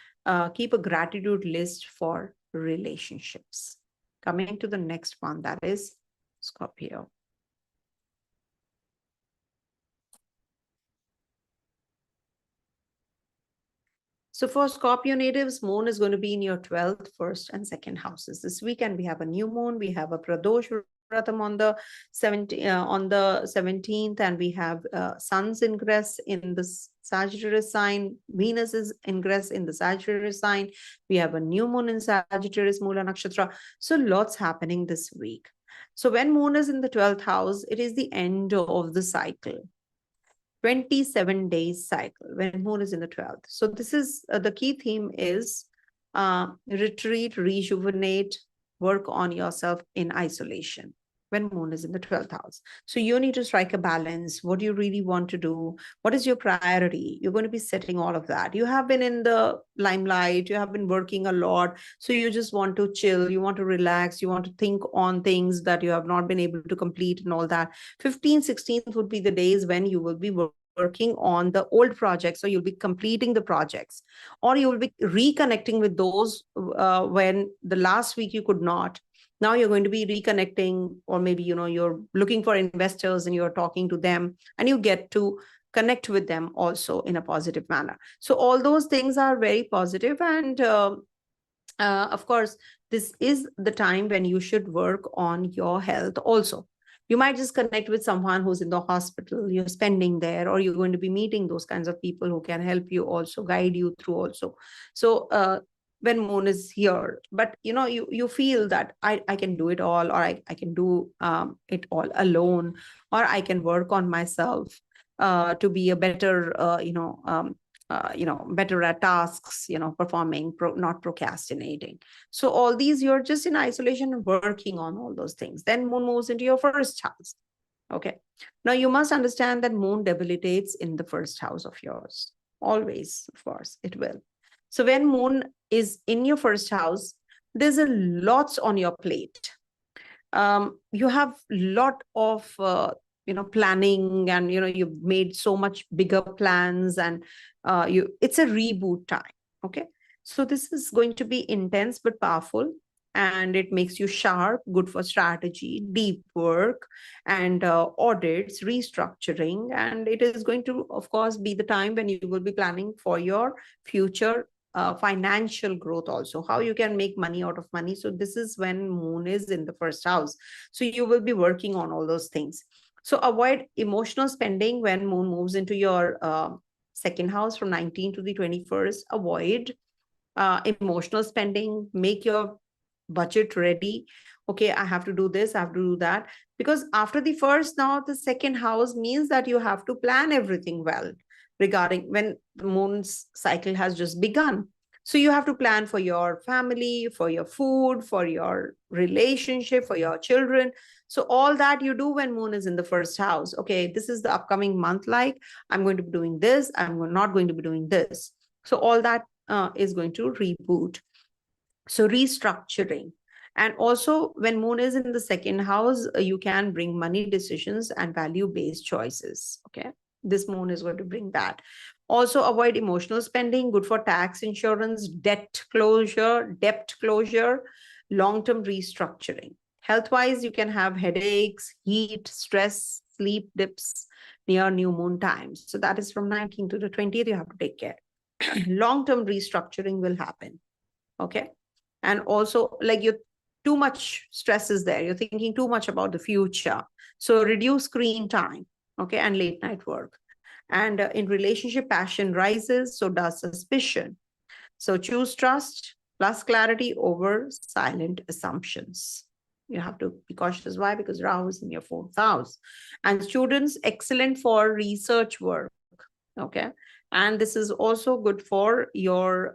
A: keep a gratitude list for relationships. Coming to the next one, that is Scorpio. So for Scorpio natives, moon is going to be in your 12th, 1st, and 2nd houses. This weekend, we have a new moon. We have a Pradosh Vratam on the 17th, and we have Sun's ingress in the Sagittarius sign. Venus is ingress in the Sagittarius sign. We have a new moon in Sagittarius, Mula Nakshatra. So lots happening this week. So when moon is in the 12th house, it is the end of the cycle. 27 days cycle when moon is in the 12th. So this is the key theme is retreat, rejuvenate, work on yourself in isolation when moon is in the 12th house. So you need to strike a balance. What do you really want to do? What is your priority? You're going to be setting all of that. You have been in the limelight. You have been working a lot. So you just want to chill. You want to relax. You want to think on things that you have not been able to complete and all that. 15th, 16th would be the days when you will be working on the old projects. So you'll be completing the projects, or you will be reconnecting with those when the last week you could not. Now you're going to be reconnecting, or maybe, you know, you're looking for investors and you're talking to them and you get to connect with them also in a positive manner. So all those things are very positive. And of course, this is the time when you should work on your health also. You might just connect with someone who's in the hospital, you're spending there, or you're going to be meeting those kinds of people who can help you also, guide you through also. So when moon is here, but you feel that I can do it all, or I can do it all alone, or I can work on myself to be a better better at tasks, performing, not procrastinating. So all these, you're just in isolation working on all those things. Then moon moves into your first house. Okay, now you must understand that moon debilitates in the first house of yours, always. Of course it will. So when moon is in your first house, there's a lots on your plate. You have lot of planning, and you've made so much bigger plans, and it's a reboot time. Okay, so this is going to be intense but powerful, and it makes you sharp, good for strategy, deep work, and audits, restructuring. And it is going to, of course, be the time when you will be planning for your future financial growth, also how you can make money out of money. So this is when moon is in the first house, so you will be working on all those things. So avoid emotional spending when moon moves into your second house from 19 to the 21st. Avoid emotional spending. Make your budget ready. Okay, I have to do this, I have to do that, because after the first, now the second house means that you have to plan everything well regarding when the moon's cycle has just begun. So you have to plan for your family, for your food, for your relationship, for your children. So all that you do when moon is in the first house. Okay, this is the upcoming month, like I'm going to be doing this, I'm not going to be doing this. So all that is going to reboot. So restructuring. And also when moon is in the second house, you can bring money decisions and value-based choices. Okay, this moon is going to bring that. Also avoid emotional spending, good for tax, insurance, debt closure, long-term restructuring. Health-wise, you can have headaches, heat, stress, sleep dips near new moon times. So that is from 19th to the 20th, you have to take care. Long-term restructuring will happen. Okay. And also, like, you too much stress is there, you're thinking too much about the future. So reduce screen time. Okay, and late night work. And in relationship, passion rises, so does suspicion. So choose trust plus clarity over silent assumptions. You have to be cautious. Why? Because Rahu is in your fourth house. And students, excellent for research work. Okay, and this is also good for your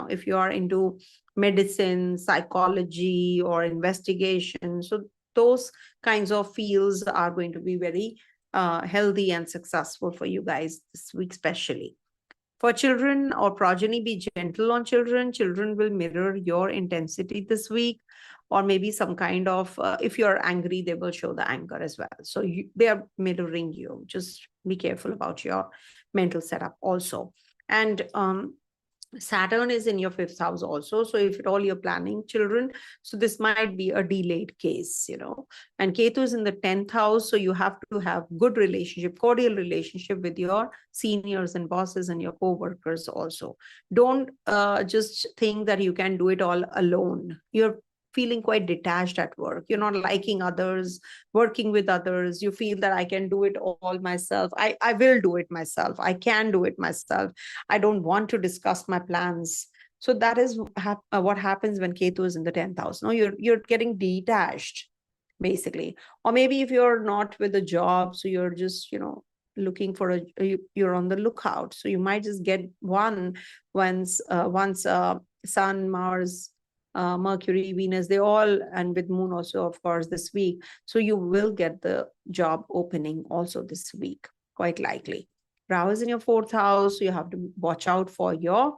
A: if you are into medicine, psychology, or investigation. So those kinds of fields are going to be very healthy and successful for you guys this week. Especially for children or progeny, be gentle on children. Children will mirror your intensity this week, or maybe some kind of if you're angry, they will show the anger as well. So they are mirroring you. Just be careful about your mental setup also. And Saturn is in your fifth house also. So if at all you're planning children, so this might be a delayed case, And Ketu is in the 10th house. So you have to have good relationship, cordial relationship with your seniors and bosses and your co-workers also. Don't just think that you can do it all alone. You're feeling quite detached at work. You're not liking others, working with others. You feel that I can do it all myself. I will do it myself. I can do it myself. I don't want to discuss my plans. So that is what happens when Ketu is in the 10th house. No, you're getting detached, basically. Or maybe if you're not with a job, so you're just, looking for you're on the lookout. So you might just get one once Sun, Mars, Mercury, Venus, they all, and with moon also, of course, this week. So you will get the job opening also this week, quite likely. Rahu is in your fourth house, so you have to watch out for your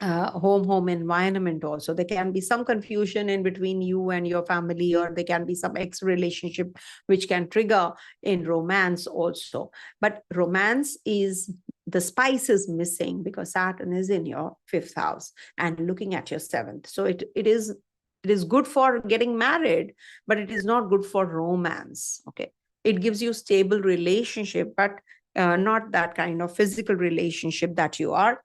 A: home environment also. There can be some confusion in between you and your family, or there can be some ex relationship which can trigger in romance also. But romance is, the spice is missing because Saturn is in your fifth house and looking at your seventh. So it is good for getting married, but it is not good for romance. Okay, it gives you stable relationship, but not that kind of physical relationship that you are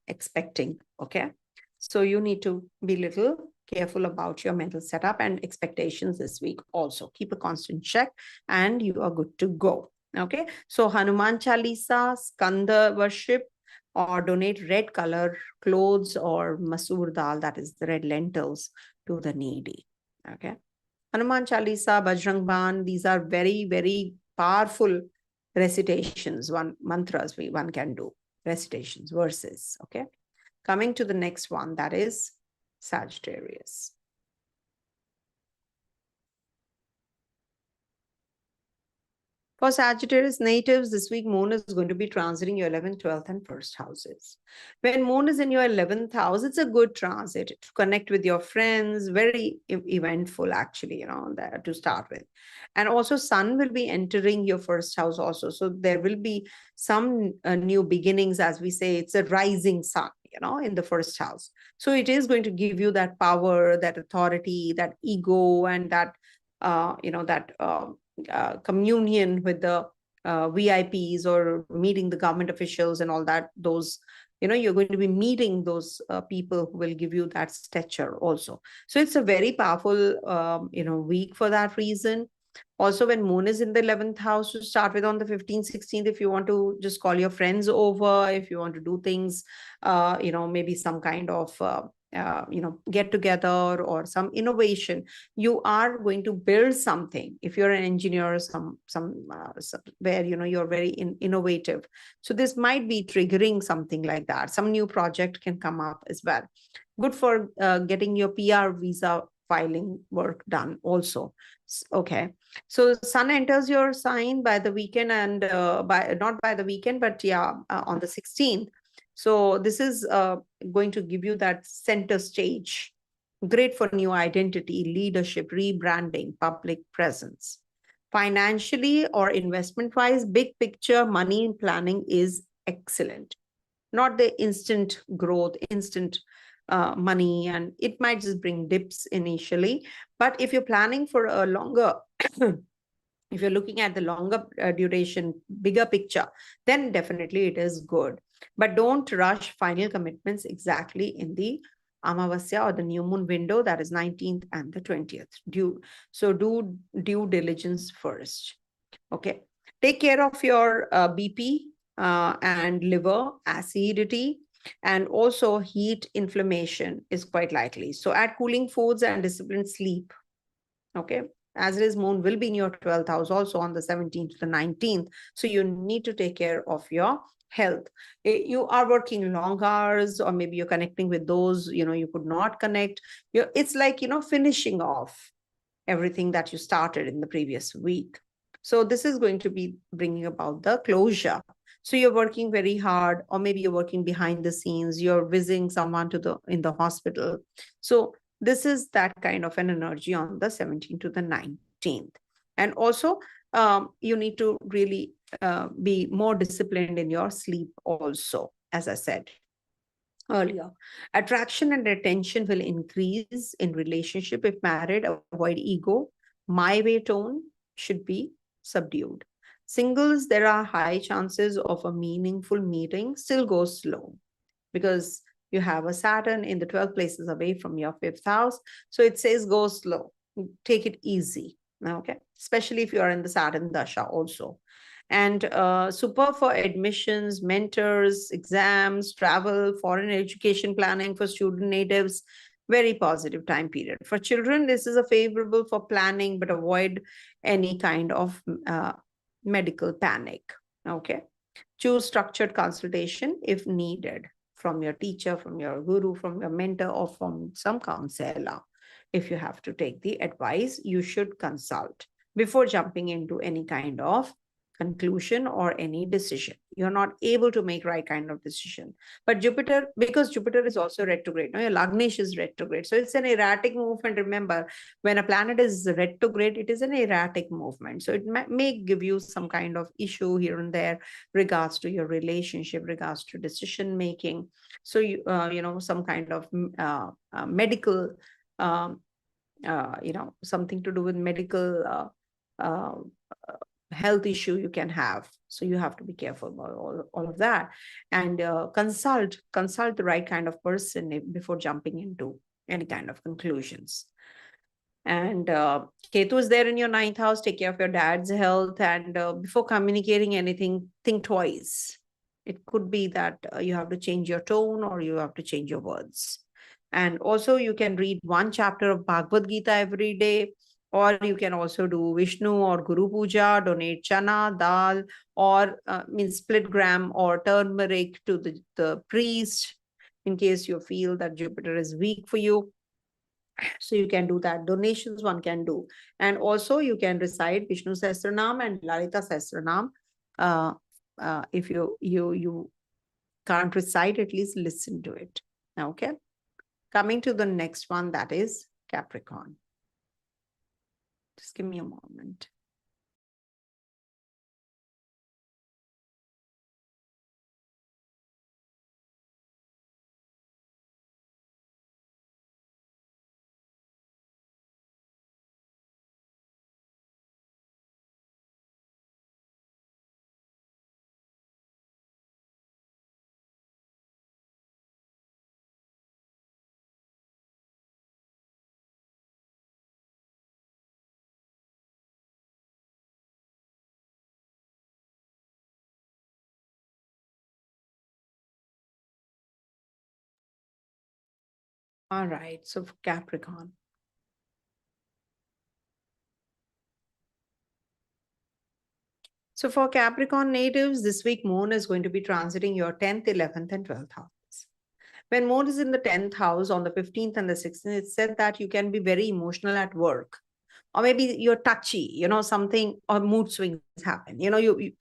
A: expecting. Okay, so you need to be little careful about your mental setup and expectations this week also. Keep a constant check and you are good to go. Okay, so Hanuman Chalisa, Skanda worship, or donate red color clothes or masoor dal, that is the red lentils, to the needy. Okay. Hanuman Chalisa, Bajrang Ban, these are very, very powerful recitations, mantras one can do, recitations, verses. Okay. Coming to the next one, that is Sagittarius. For Sagittarius natives, this week Moon is going to be transiting your 11th, 12th, and 1st houses. When Moon is in your 11th house, it's a good transit to connect with your friends, very eventful actually, to start with. And also Sun will be entering your 1st house also. So there will be some new beginnings, as we say, it's a rising sun, in the 1st house. So it is going to give you that power, that authority, that ego, and that, communion with the VIPs, or meeting the government officials and all that. Those, you're going to be meeting those people who will give you that stature also. So it's a very powerful, week for that reason. Also, when Moon is in the 11th house, to start with, on the 15th, 16th, if you want to just call your friends over, if you want to do things, maybe some kind of get together or some innovation, you are going to build something. If you're an engineer, some where you're very innovative, so this might be triggering something like that. Some new project can come up as well. Good for getting your PR visa filing work done also. Okay, so Sun enters your sign by the weekend, and not by the weekend, but on the 16th. So this is going to give you that center stage. Great for new identity, leadership, rebranding, public presence. Financially or investment-wise, big picture money planning is excellent. Not the instant growth, instant money, and it might just bring dips initially. But if you're planning for a longer if you're looking at the longer duration, bigger picture, then definitely it is good. But don't rush final commitments exactly in the Amavasya or the new moon window, that is 19th and the 20th. So do due diligence first. Okay. Take care of your BP and liver acidity, and also heat inflammation is quite likely. So add cooling foods and disciplined sleep. Okay. As it is, Moon will be in your 12th house also on the 17th to the 19th. So you need to take care of your health. You are working long hours, or maybe you're connecting with those, you could not connect. It's like, finishing off everything that you started in the previous week. So this is going to be bringing about the closure. So you're working very hard, or maybe you're working behind the scenes, you're visiting someone in the hospital. So this is that kind of an energy on the 17th to the 19th. And also, you need to really be more disciplined in your sleep also, as I said earlier. Attraction and attention will increase in relationship. If married, avoid ego. My way tone should be subdued. Singles, there are high chances of a meaningful meeting. Still go slow, because you have a Saturn in the 12 places away from your 5th house. So it says go slow, take it easy. Okay, especially if you are in the Saturn Dasha also. And super for admissions, mentors, exams, travel, foreign education planning for student natives. Very positive time period. For children, this is a favorable for planning, but avoid any kind of medical panic. Okay. Choose structured consultation if needed, from your teacher, from your guru, from your mentor, or from some counselor. If you have to take the advice, you should consult before jumping into any kind of conclusion or any decision. You're not able to make right kind of decision. But Jupiter, because Jupiter is also retrograde, your Lagnesh is retrograde. So it's an erratic movement. Remember, when a planet is retrograde, it is an erratic movement. So it may give you some kind of issue here and there regards to your relationship, regards to decision making. So you some kind of medical something to do with medical health issue you can have. So you have to be careful about all of that, and consult the right kind of person before jumping into any kind of conclusions. And Ketu is there in your 9th house. Take care of your dad's health, and before communicating anything, think twice. It could be that you have to change your tone or you have to change your words. And also you can read one chapter of Bhagavad Gita every day, or you can also do Vishnu or Guru Puja, donate chana, dal, or means split gram or turmeric to the priest in case you feel that Jupiter is weak for you. So you can do that. Donations one can do. And also you can recite Vishnu Sahasranam and Lalita Sahasranam. If you can't recite, at least listen to it. Okay. Coming to the next one, that is Capricorn. Just give me a moment. All right, so for Capricorn. So for Capricorn natives, this week Moon is going to be transiting your 10th, 11th, and 12th house. When Moon is in the 10th house on the 15th and the 16th, it's said that you can be very emotional at work. Or maybe you're touchy, something, or mood swings happen.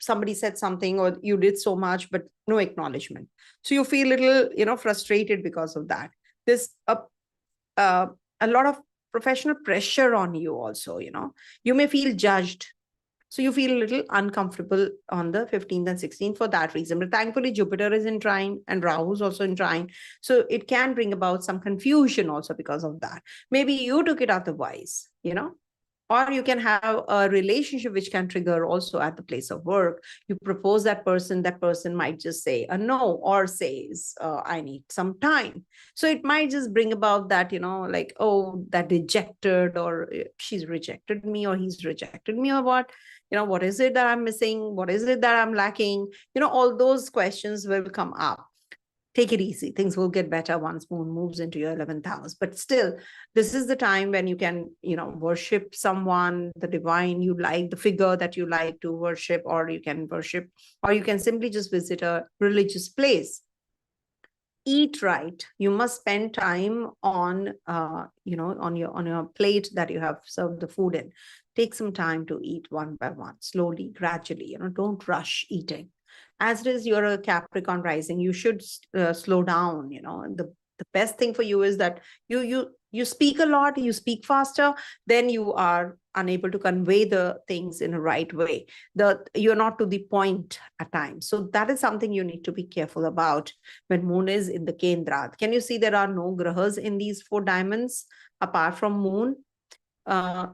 A: Somebody said something or you did so much, but no acknowledgement. So you feel a little, frustrated because of that. There's a lot of professional pressure on you also, you may feel judged. So you feel a little uncomfortable on the 15th and 16th for that reason. But thankfully, Jupiter is in trine and Rahu is also in trine. So it can bring about some confusion also because of that. Maybe you took it otherwise, or you can have a relationship which can trigger also at the place of work. You propose that person might just say a no or says, I need some time. So it might just bring about that, like, oh, that rejected, or she's rejected me, or he's rejected me, or what is it that I'm missing? What is it that I'm lacking? All those questions will come up. Take it easy. Things will get better once Moon moves into your 11th house. But still, this is the time when you can, worship someone, the divine you like, the figure that you like to worship, or you can simply just visit a religious place. Eat right. You must spend time on, on your plate that you have served the food in. Take some time to eat one by one, slowly, gradually. Don't rush eating. As it is, you're a Capricorn rising, you should slow down. The best thing for you is that you speak a lot, you speak faster, then you are unable to convey the things in a right way. You're not to the point at times. So that is something you need to be careful about when Moon is in the Kendra. Can you see there are no grahas in these 4 diamonds apart from Moon?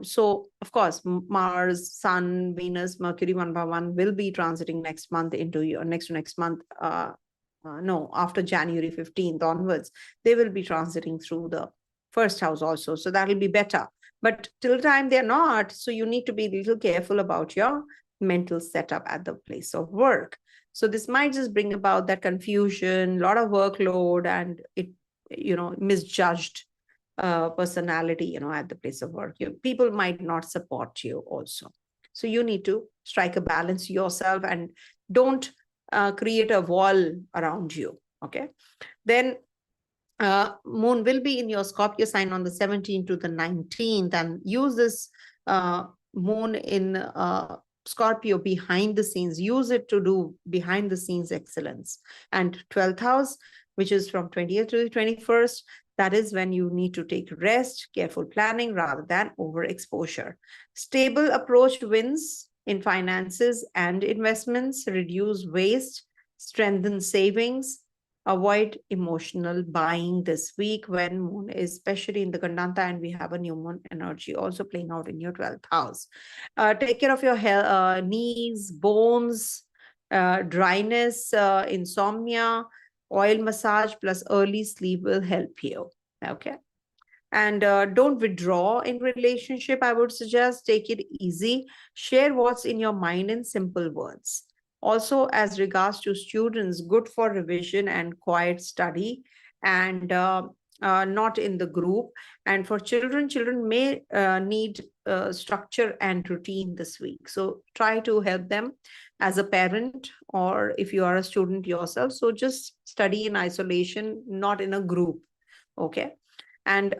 A: So, of course, Mars, Sun, Venus, Mercury, one by one will be transiting next month into your next month. No, after January 15th onwards, they will be transiting through the first house also. So that will be better. But till the time they're not, so you need to be a little careful about your mental setup at the place of work. So this might just bring about that confusion, a lot of workload, and it, misjudged personality, at the place of work. People might not support you also. So you need to strike a balance yourself and don't create a wall around you. Okay. Then Moon will be in your Scorpio sign on the 17th to the 19th, and use this Moon in Scorpio behind the scenes. Use it to do behind the scenes excellence. And 12th house, which is from 20th to the 21st, that is when you need to take rest, careful planning rather than overexposure. Stable approach wins in finances and investments, reduce waste, strengthen savings, avoid emotional buying this week when Moon is especially in the Gandanta, and we have a new Moon energy also playing out in your 12th house. Take care of your knees, bones, dryness, insomnia. Oil massage plus early sleep will help you. Okay. And don't withdraw in relationship. I would suggest take it easy. Share what's in your mind in simple words. Also, as regards to students, good for revision and quiet study, and not in the group. And for children, children may need structure and routine this week. So try to help them as a parent, or if you are a student yourself. So just study in isolation, not in a group. Okay. And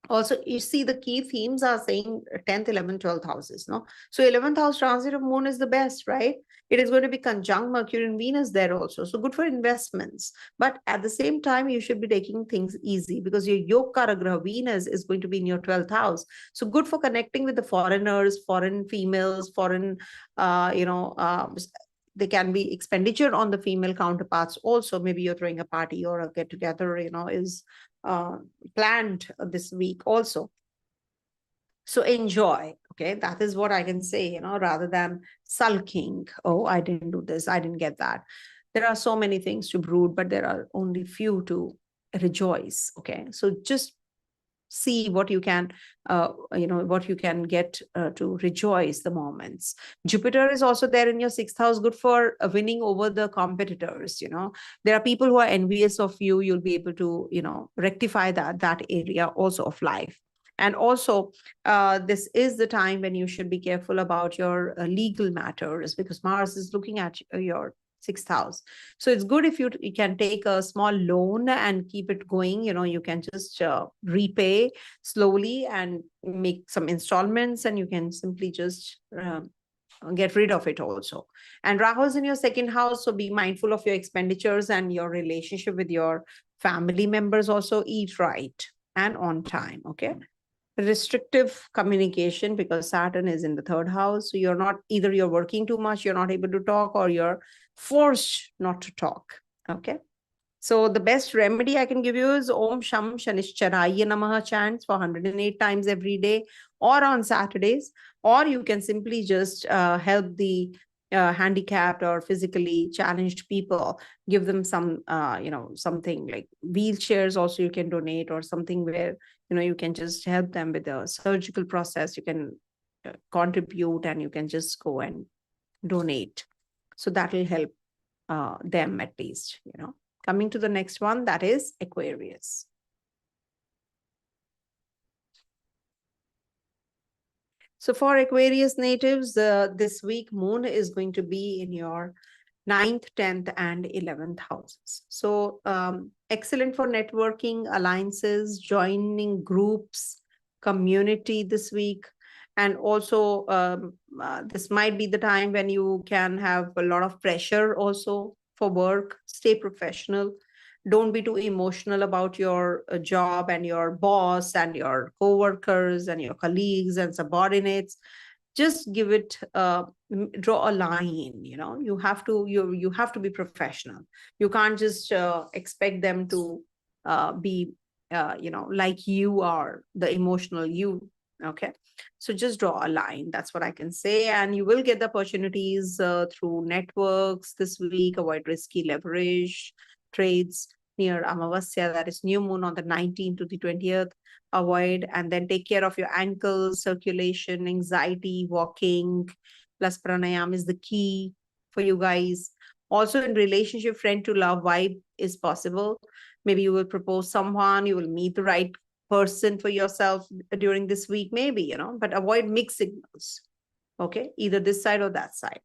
A: also, you see the key themes are saying 10th, 11th, 12th houses, no? So 11th house transit of moon is the best, right? It is going to be conjunct Mercury and Venus there also. So good for investments. But at the same time, you should be taking things easy because your Yoga Graha Venus is going to be in your 12th house. So good for connecting with the foreigners, foreign females, foreign, there can be expenditure on the female counterparts also. Maybe you're throwing a party or a get together, is planned this week also. So enjoy. Okay, that is what I can say, rather than sulking. Oh, I didn't do this, I didn't get that. There are so many things to brood, but there are only few to rejoice. Okay, so just see what you can what you can get to rejoice the moments. Jupiter is also there in your 6th house, good for winning over the competitors. There are people who are envious of you. You'll be able to rectify that area also of life. And also this is the time when you should be careful about your legal matters, because Mars is looking at your 6th house. So it's good if you can take a small loan and keep it going. You can just repay slowly and make some installments, and you can simply just get rid of it also. And Rahu is in your 2nd house, so be mindful of your expenditures and your relationship with your family members. Also eat right and on time. Okay. Restrictive communication, because Saturn is in the 3rd house. So either you're working too much, you're not able to talk, or you're forced not to talk. Okay. So the best remedy I can give you is Om Sham Shanishcharaya Namaha chants for 108 times every day or on Saturdays. Or you can simply just help the handicapped or physically challenged people, give them some, something like wheelchairs also you can donate, or something where, you can just help them with the surgical process. You can contribute, and you can just go and donate. So that will help them at least, Coming to the next one, that is Aquarius. So for Aquarius natives, this week, moon is going to be in your 9th, 10th, and 11th houses. So excellent for networking, alliances, joining groups, community this week. And also this might be the time when you can have a lot of pressure also for work. Stay professional. Don't be too emotional about your job and your boss and your co-workers and your colleagues and subordinates. Just give it, draw a line. You have to be professional. You can't just expect them to be like you are the emotional you. Okay, so just draw a line. That's what I can say. And you will get the opportunities through networks this week. Avoid risky leverage trades near Amavasya, that is new moon on the 19th to the 20th. Avoid, and then take care of your ankles, circulation, anxiety, walking, plus pranayam is the key for you guys. Also in relationship, friend to love vibe is possible. Maybe you will propose someone, you will meet the right person for yourself during this week, maybe, but avoid mixed signals. Okay, either this side or that side.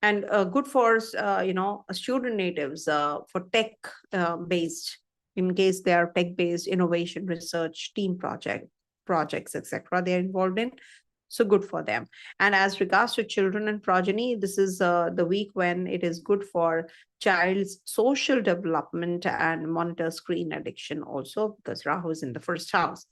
A: And good for, student natives for tech based, in case they are tech-based innovation, research, team projects, etc. they're involved in. So good for them. And as regards to children and progeny, this is the week when it is good for child's social development and monitor screen addiction also, because Rahu is in the 1st house.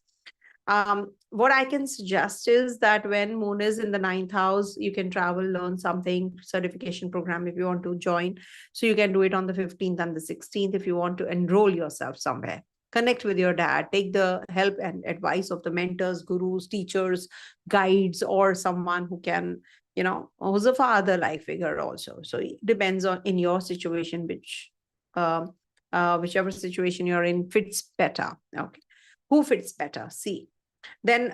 A: What I can suggest is that when moon is in the 9th house, you can travel, learn something, certification program if you want to join. So you can do it on the 15th and the 16th if you want to enroll yourself somewhere. Connect with your dad, take the help and advice of the mentors, gurus, teachers, guides, or someone who can, who's a father like figure also. So it depends on in your situation, whichever situation you're in fits better. Okay. Who fits better? See. Then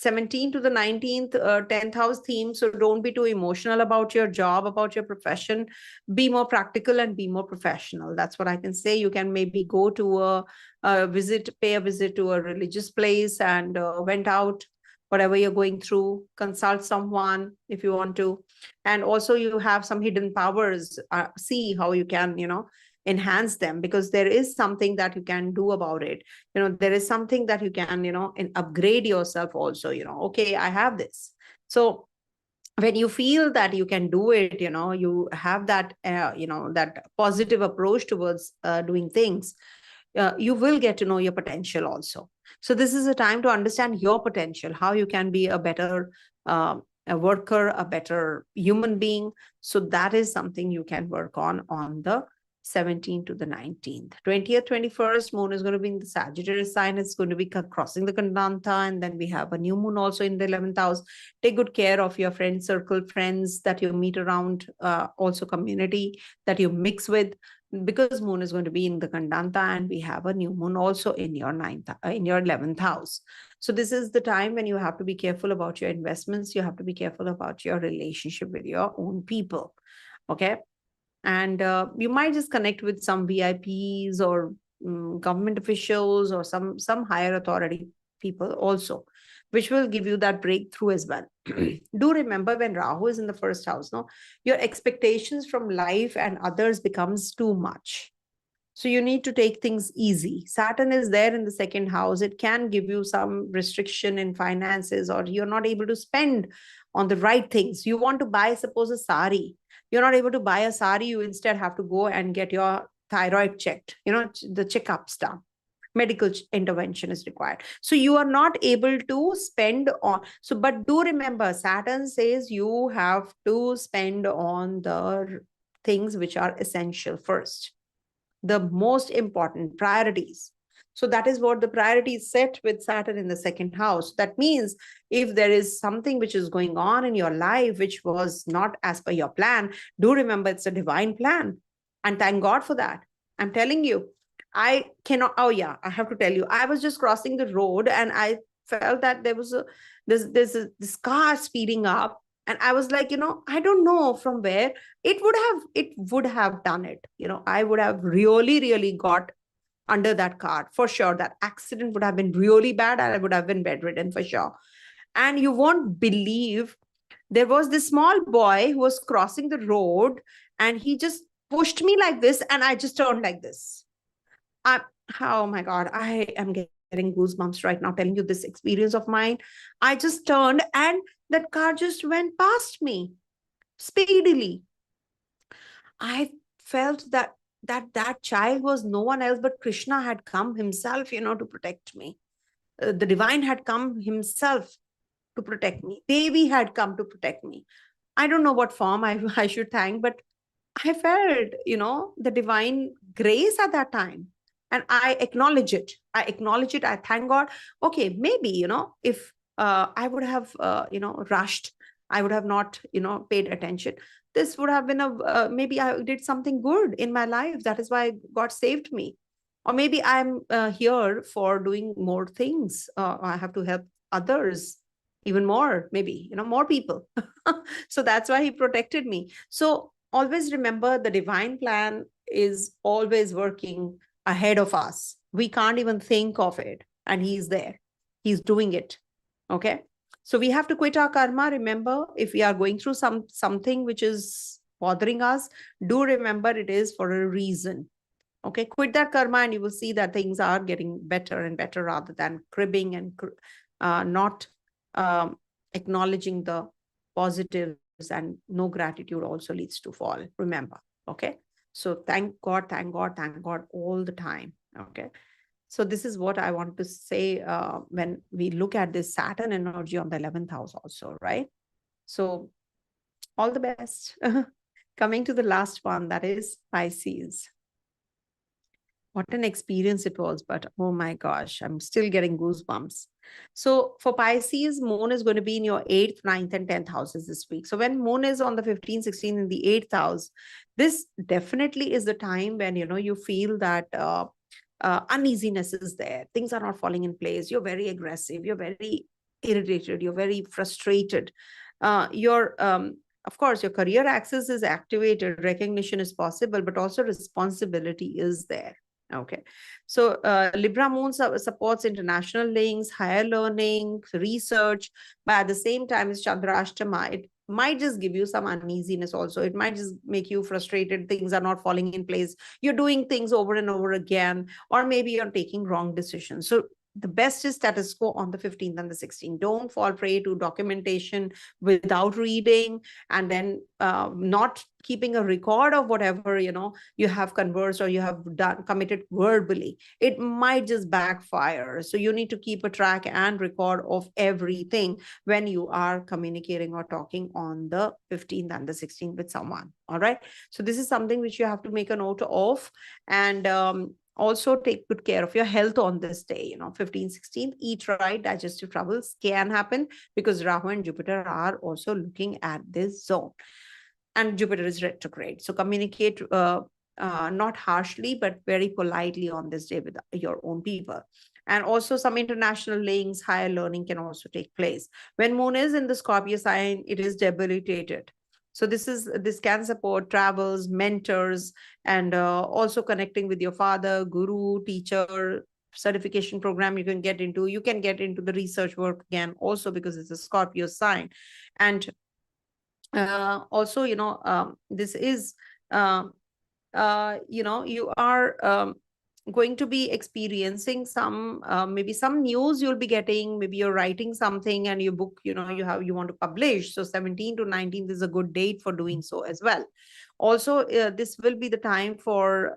A: 17 to the 19th, 10th house theme. So don't be too emotional about your job, about your profession. Be more practical and be more professional. That's what I can say. You can maybe go to pay a visit to a religious place and went out, whatever you're going through, consult someone if you want to. And also you have some hidden powers. See how you can, enhance them, because there is something that you can do about it. There is something that you can, upgrade yourself also, okay, I have this. So when you feel that you can do it, you have that, that positive approach towards doing things, you will get to know your potential also. So this is a time to understand your potential, how you can be a better a worker, a better human being. So that is something you can work on the 17th to the 19th. 20th, 21st, moon is going to be in the Sagittarius sign. It's going to be crossing the Kandanta, and then we have a new moon also in the 11th house. Take good care of your friend circle, friends that you meet around, also community that you mix with, because moon is going to be in the Kandanta, and we have a new moon also in your 11th house. So this is the time when you have to be careful about your investments. You have to be careful about your relationship with your own people. Okay. And you might just connect with some VIPs or government officials or some higher authority people also, which will give you that breakthrough as well. Do remember, when Rahu is in the first house, no, your expectations from life and others becomes too much. So you need to take things easy. Saturn is there in the second house. It can give you some restriction in finances, or you're not able to spend on the right things. You want to buy, suppose, a sari. You're not able to buy a sari. You instead have to go and get your thyroid checked, the checkups done. Medical intervention is required. So you are not able to spend on. So, but do remember, Saturn says you have to spend on the things which are essential first, the most important priorities. So that is what the priority is set with Saturn in the second house. That means if there is something which is going on in your life which was not as per your plan, do remember it's a divine plan. And thank God for that. I'm telling you, I cannot, oh yeah, I have to tell you, I was just crossing the road and I felt that there was this car speeding up. And I was like, I don't know from where it would have done it. I would have really got under that car for sure. That accident would have been really bad and I would have been bedridden for sure. And you won't believe, there was this small boy who was crossing the road and he just pushed me like this and I just turned like this. Oh my God, I am getting goosebumps right now telling you this experience of mine. I just turned and that car just went past me speedily. I felt that child was no one else but Krishna had come himself, to protect me. The divine had come himself to protect me. Devi had come to protect me. I don't know what form I should thank, but I felt, the divine grace at that time. And I acknowledge it. I thank God. Okay, maybe, if I would have, rushed, I would have not, paid attention. This would have been maybe I did something good in my life. That is why God saved me. Or maybe I'm here for doing more things. I have to help others even more, maybe, more people. So that's why he protected me. So always remember, the divine plan is always working ahead of us. We can't even think of it. And he's there. He's doing it. Okay. So we have to quit our karma. Remember, if we are going through something which is bothering us, do remember it is for a reason. Okay. Quit that karma and you will see that things are getting better and better, rather than cribbing and not acknowledging the positives, and no gratitude also leads to fall. Remember. Okay. So thank God all the time. Okay. So this is what I want to say when we look at this Saturn energy on the 11th house also, right? So all the best. Coming to the last one, that is Pisces. What an experience it was, but oh my gosh, I'm still getting goosebumps. So for Pisces, moon is going to be in your 8th, 9th, and 10th houses this week. So when moon is on the 15th, 16th in the 8th house, this definitely is the time when, you feel that uneasiness is there. Things are not falling in place. You're very aggressive. You're very irritated, you're very frustrated. Of course, your career axis is activated, recognition is possible, but also responsibility is there. Okay, so Libra moon supports international links, higher learning, research, but at the same time, it's Chandrashtama. It might just give you some uneasiness also. It might just make you frustrated. Things are not falling in place. You're doing things over and over again, or maybe you're taking wrong decisions. So the best is status quo on the 15th and the 16th. Don't fall prey to documentation without reading, and then not keeping a record of whatever you have conversed or you have done committed verbally. It might just backfire. So you need to keep a track and record of everything when you are communicating or talking on the 15th and the 16th with someone. All right, so this is something which you have to make a note of. And also take good care of your health on this day, 15th, 16th. Eat right, digestive troubles can happen because Rahu and Jupiter are also looking at this zone, and Jupiter is retrograde. So communicate not harshly, but very politely on this day with your own people. And also some international links, higher learning can also take place. When moon is in the Scorpio sign, it is debilitated. So this can support travels, mentors, and also connecting with your father, guru, teacher, certification program you can get into. You can get into the research work again also because it's a Scorpio sign. And also, this is, you are going to be experiencing some maybe some news you'll be getting. Maybe you're writing something and your book you want to publish. So 17th to 19th is a good date for doing so as well. Also, this will be the time for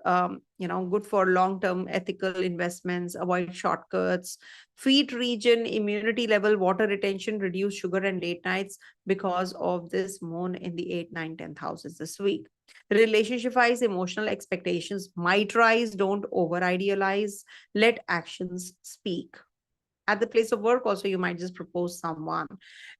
A: good for long-term ethical investments. Avoid shortcuts. Feet region, immunity level, water retention, reduce sugar and late nights because of this moon in the 8th, 9th, 10th houses this week. Relationship-wise, emotional expectations might rise. Don't over-idealize. Let actions speak. At the place of work also, you might just propose someone.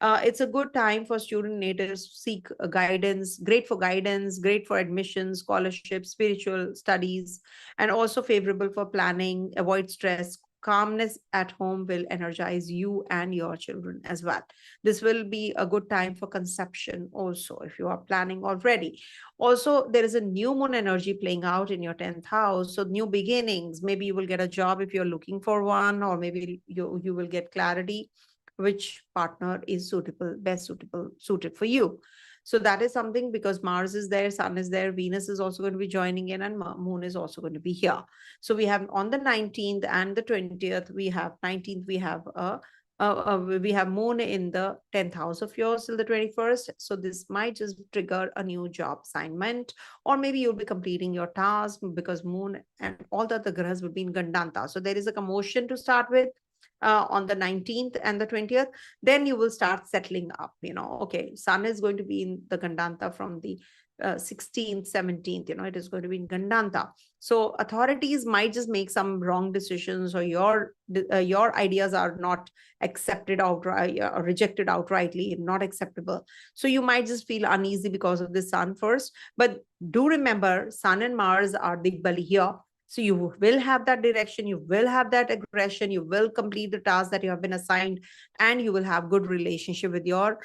A: It's a good time for student natives. Seek guidance. Great for guidance, great for admissions, scholarships, spiritual studies, and also favorable for planning. Avoid stress. Calmness at home will energize you and your children as well. This will be a good time for conception also, if you are planning already. Also, there is a new moon energy playing out in your 10th house. So new beginnings. Maybe you will get a job if you're looking for one, or maybe you will get clarity which partner is suited for you. So that is something, because Mars is there, Sun is there, Venus is also going to be joining in, and Moon is also going to be here. So we have on the 19th and the 20th, we have 19th, we have Moon in the 10th house of yours till the 21st. So this might just trigger a new job assignment, or maybe you'll be completing your task because Moon and all the other grahas will be in Gandanta. So there is a commotion to start with. On the 19th and the 20th, then you will start settling up. Okay, Sun is going to be in the Gandanta from the 16th, 17th, it is going to be in Gandanta. So authorities might just make some wrong decisions, or your ideas are not accepted outright or rejected outrightly, not acceptable. So you might just feel uneasy because of the Sun first. But do remember, Sun and Mars are the Bali here. So you will have that direction, you will have that aggression, you will complete the task that you have been assigned, and you will have good relationship with your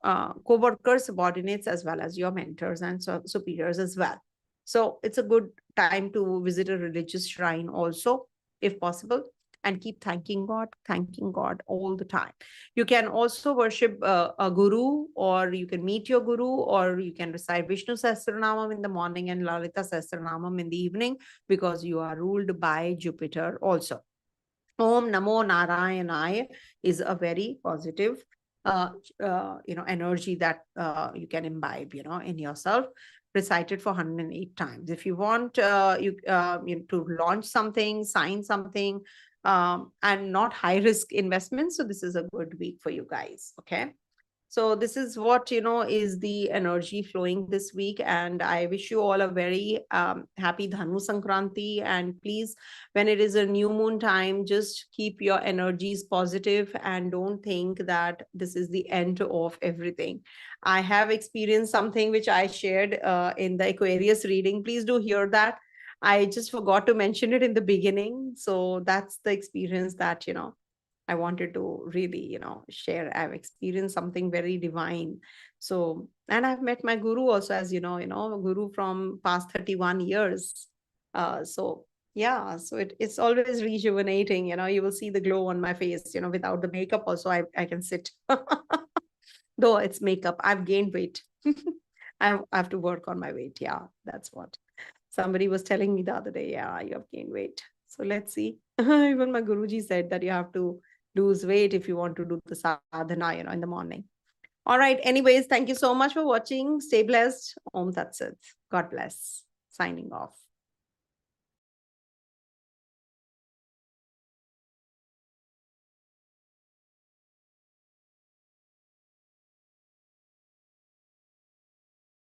A: co-workers, subordinates, as well as your mentors and superiors as well. So it's a good time to visit a religious shrine also, if possible, and keep thanking God all the time. You can also worship a guru, or you can meet your guru, or you can recite Vishnu Sahasranamam in the morning and Lalita Sahasranamam in the evening, because you are ruled by Jupiter also. Om Namo Narayanaya is a very positive energy that you can imbibe, in yourself. Recite it for 108 times. If you want to launch something, sign something, and not high risk investments. So this is a good week for you guys. Okay. So this is what, is the energy flowing this week. And I wish you all a very happy Dhanu Sankranti. And please, when it is a new moon time, just keep your energies positive and don't think that this is the end of everything. I have experienced something which I shared in the Aquarius reading. Please do hear that. I just forgot to mention it in the beginning. So that's the experience that, I wanted to really, share. I've experienced something very divine. So, and I've met my guru also, as a guru from past 31 years. So yeah, so it's always rejuvenating. You will see the glow on my face, without the makeup also I can sit. Though it's makeup, I've gained weight. I have to work on my weight. Yeah, that's what somebody was telling me the other day. Yeah, you have gained weight. So let's see. Even my Guruji said that you have to lose weight if you want to do the sadhana, in the morning. All right. Anyways, thank you so much for watching. Stay blessed. Om Tat Sat. God bless. Signing off.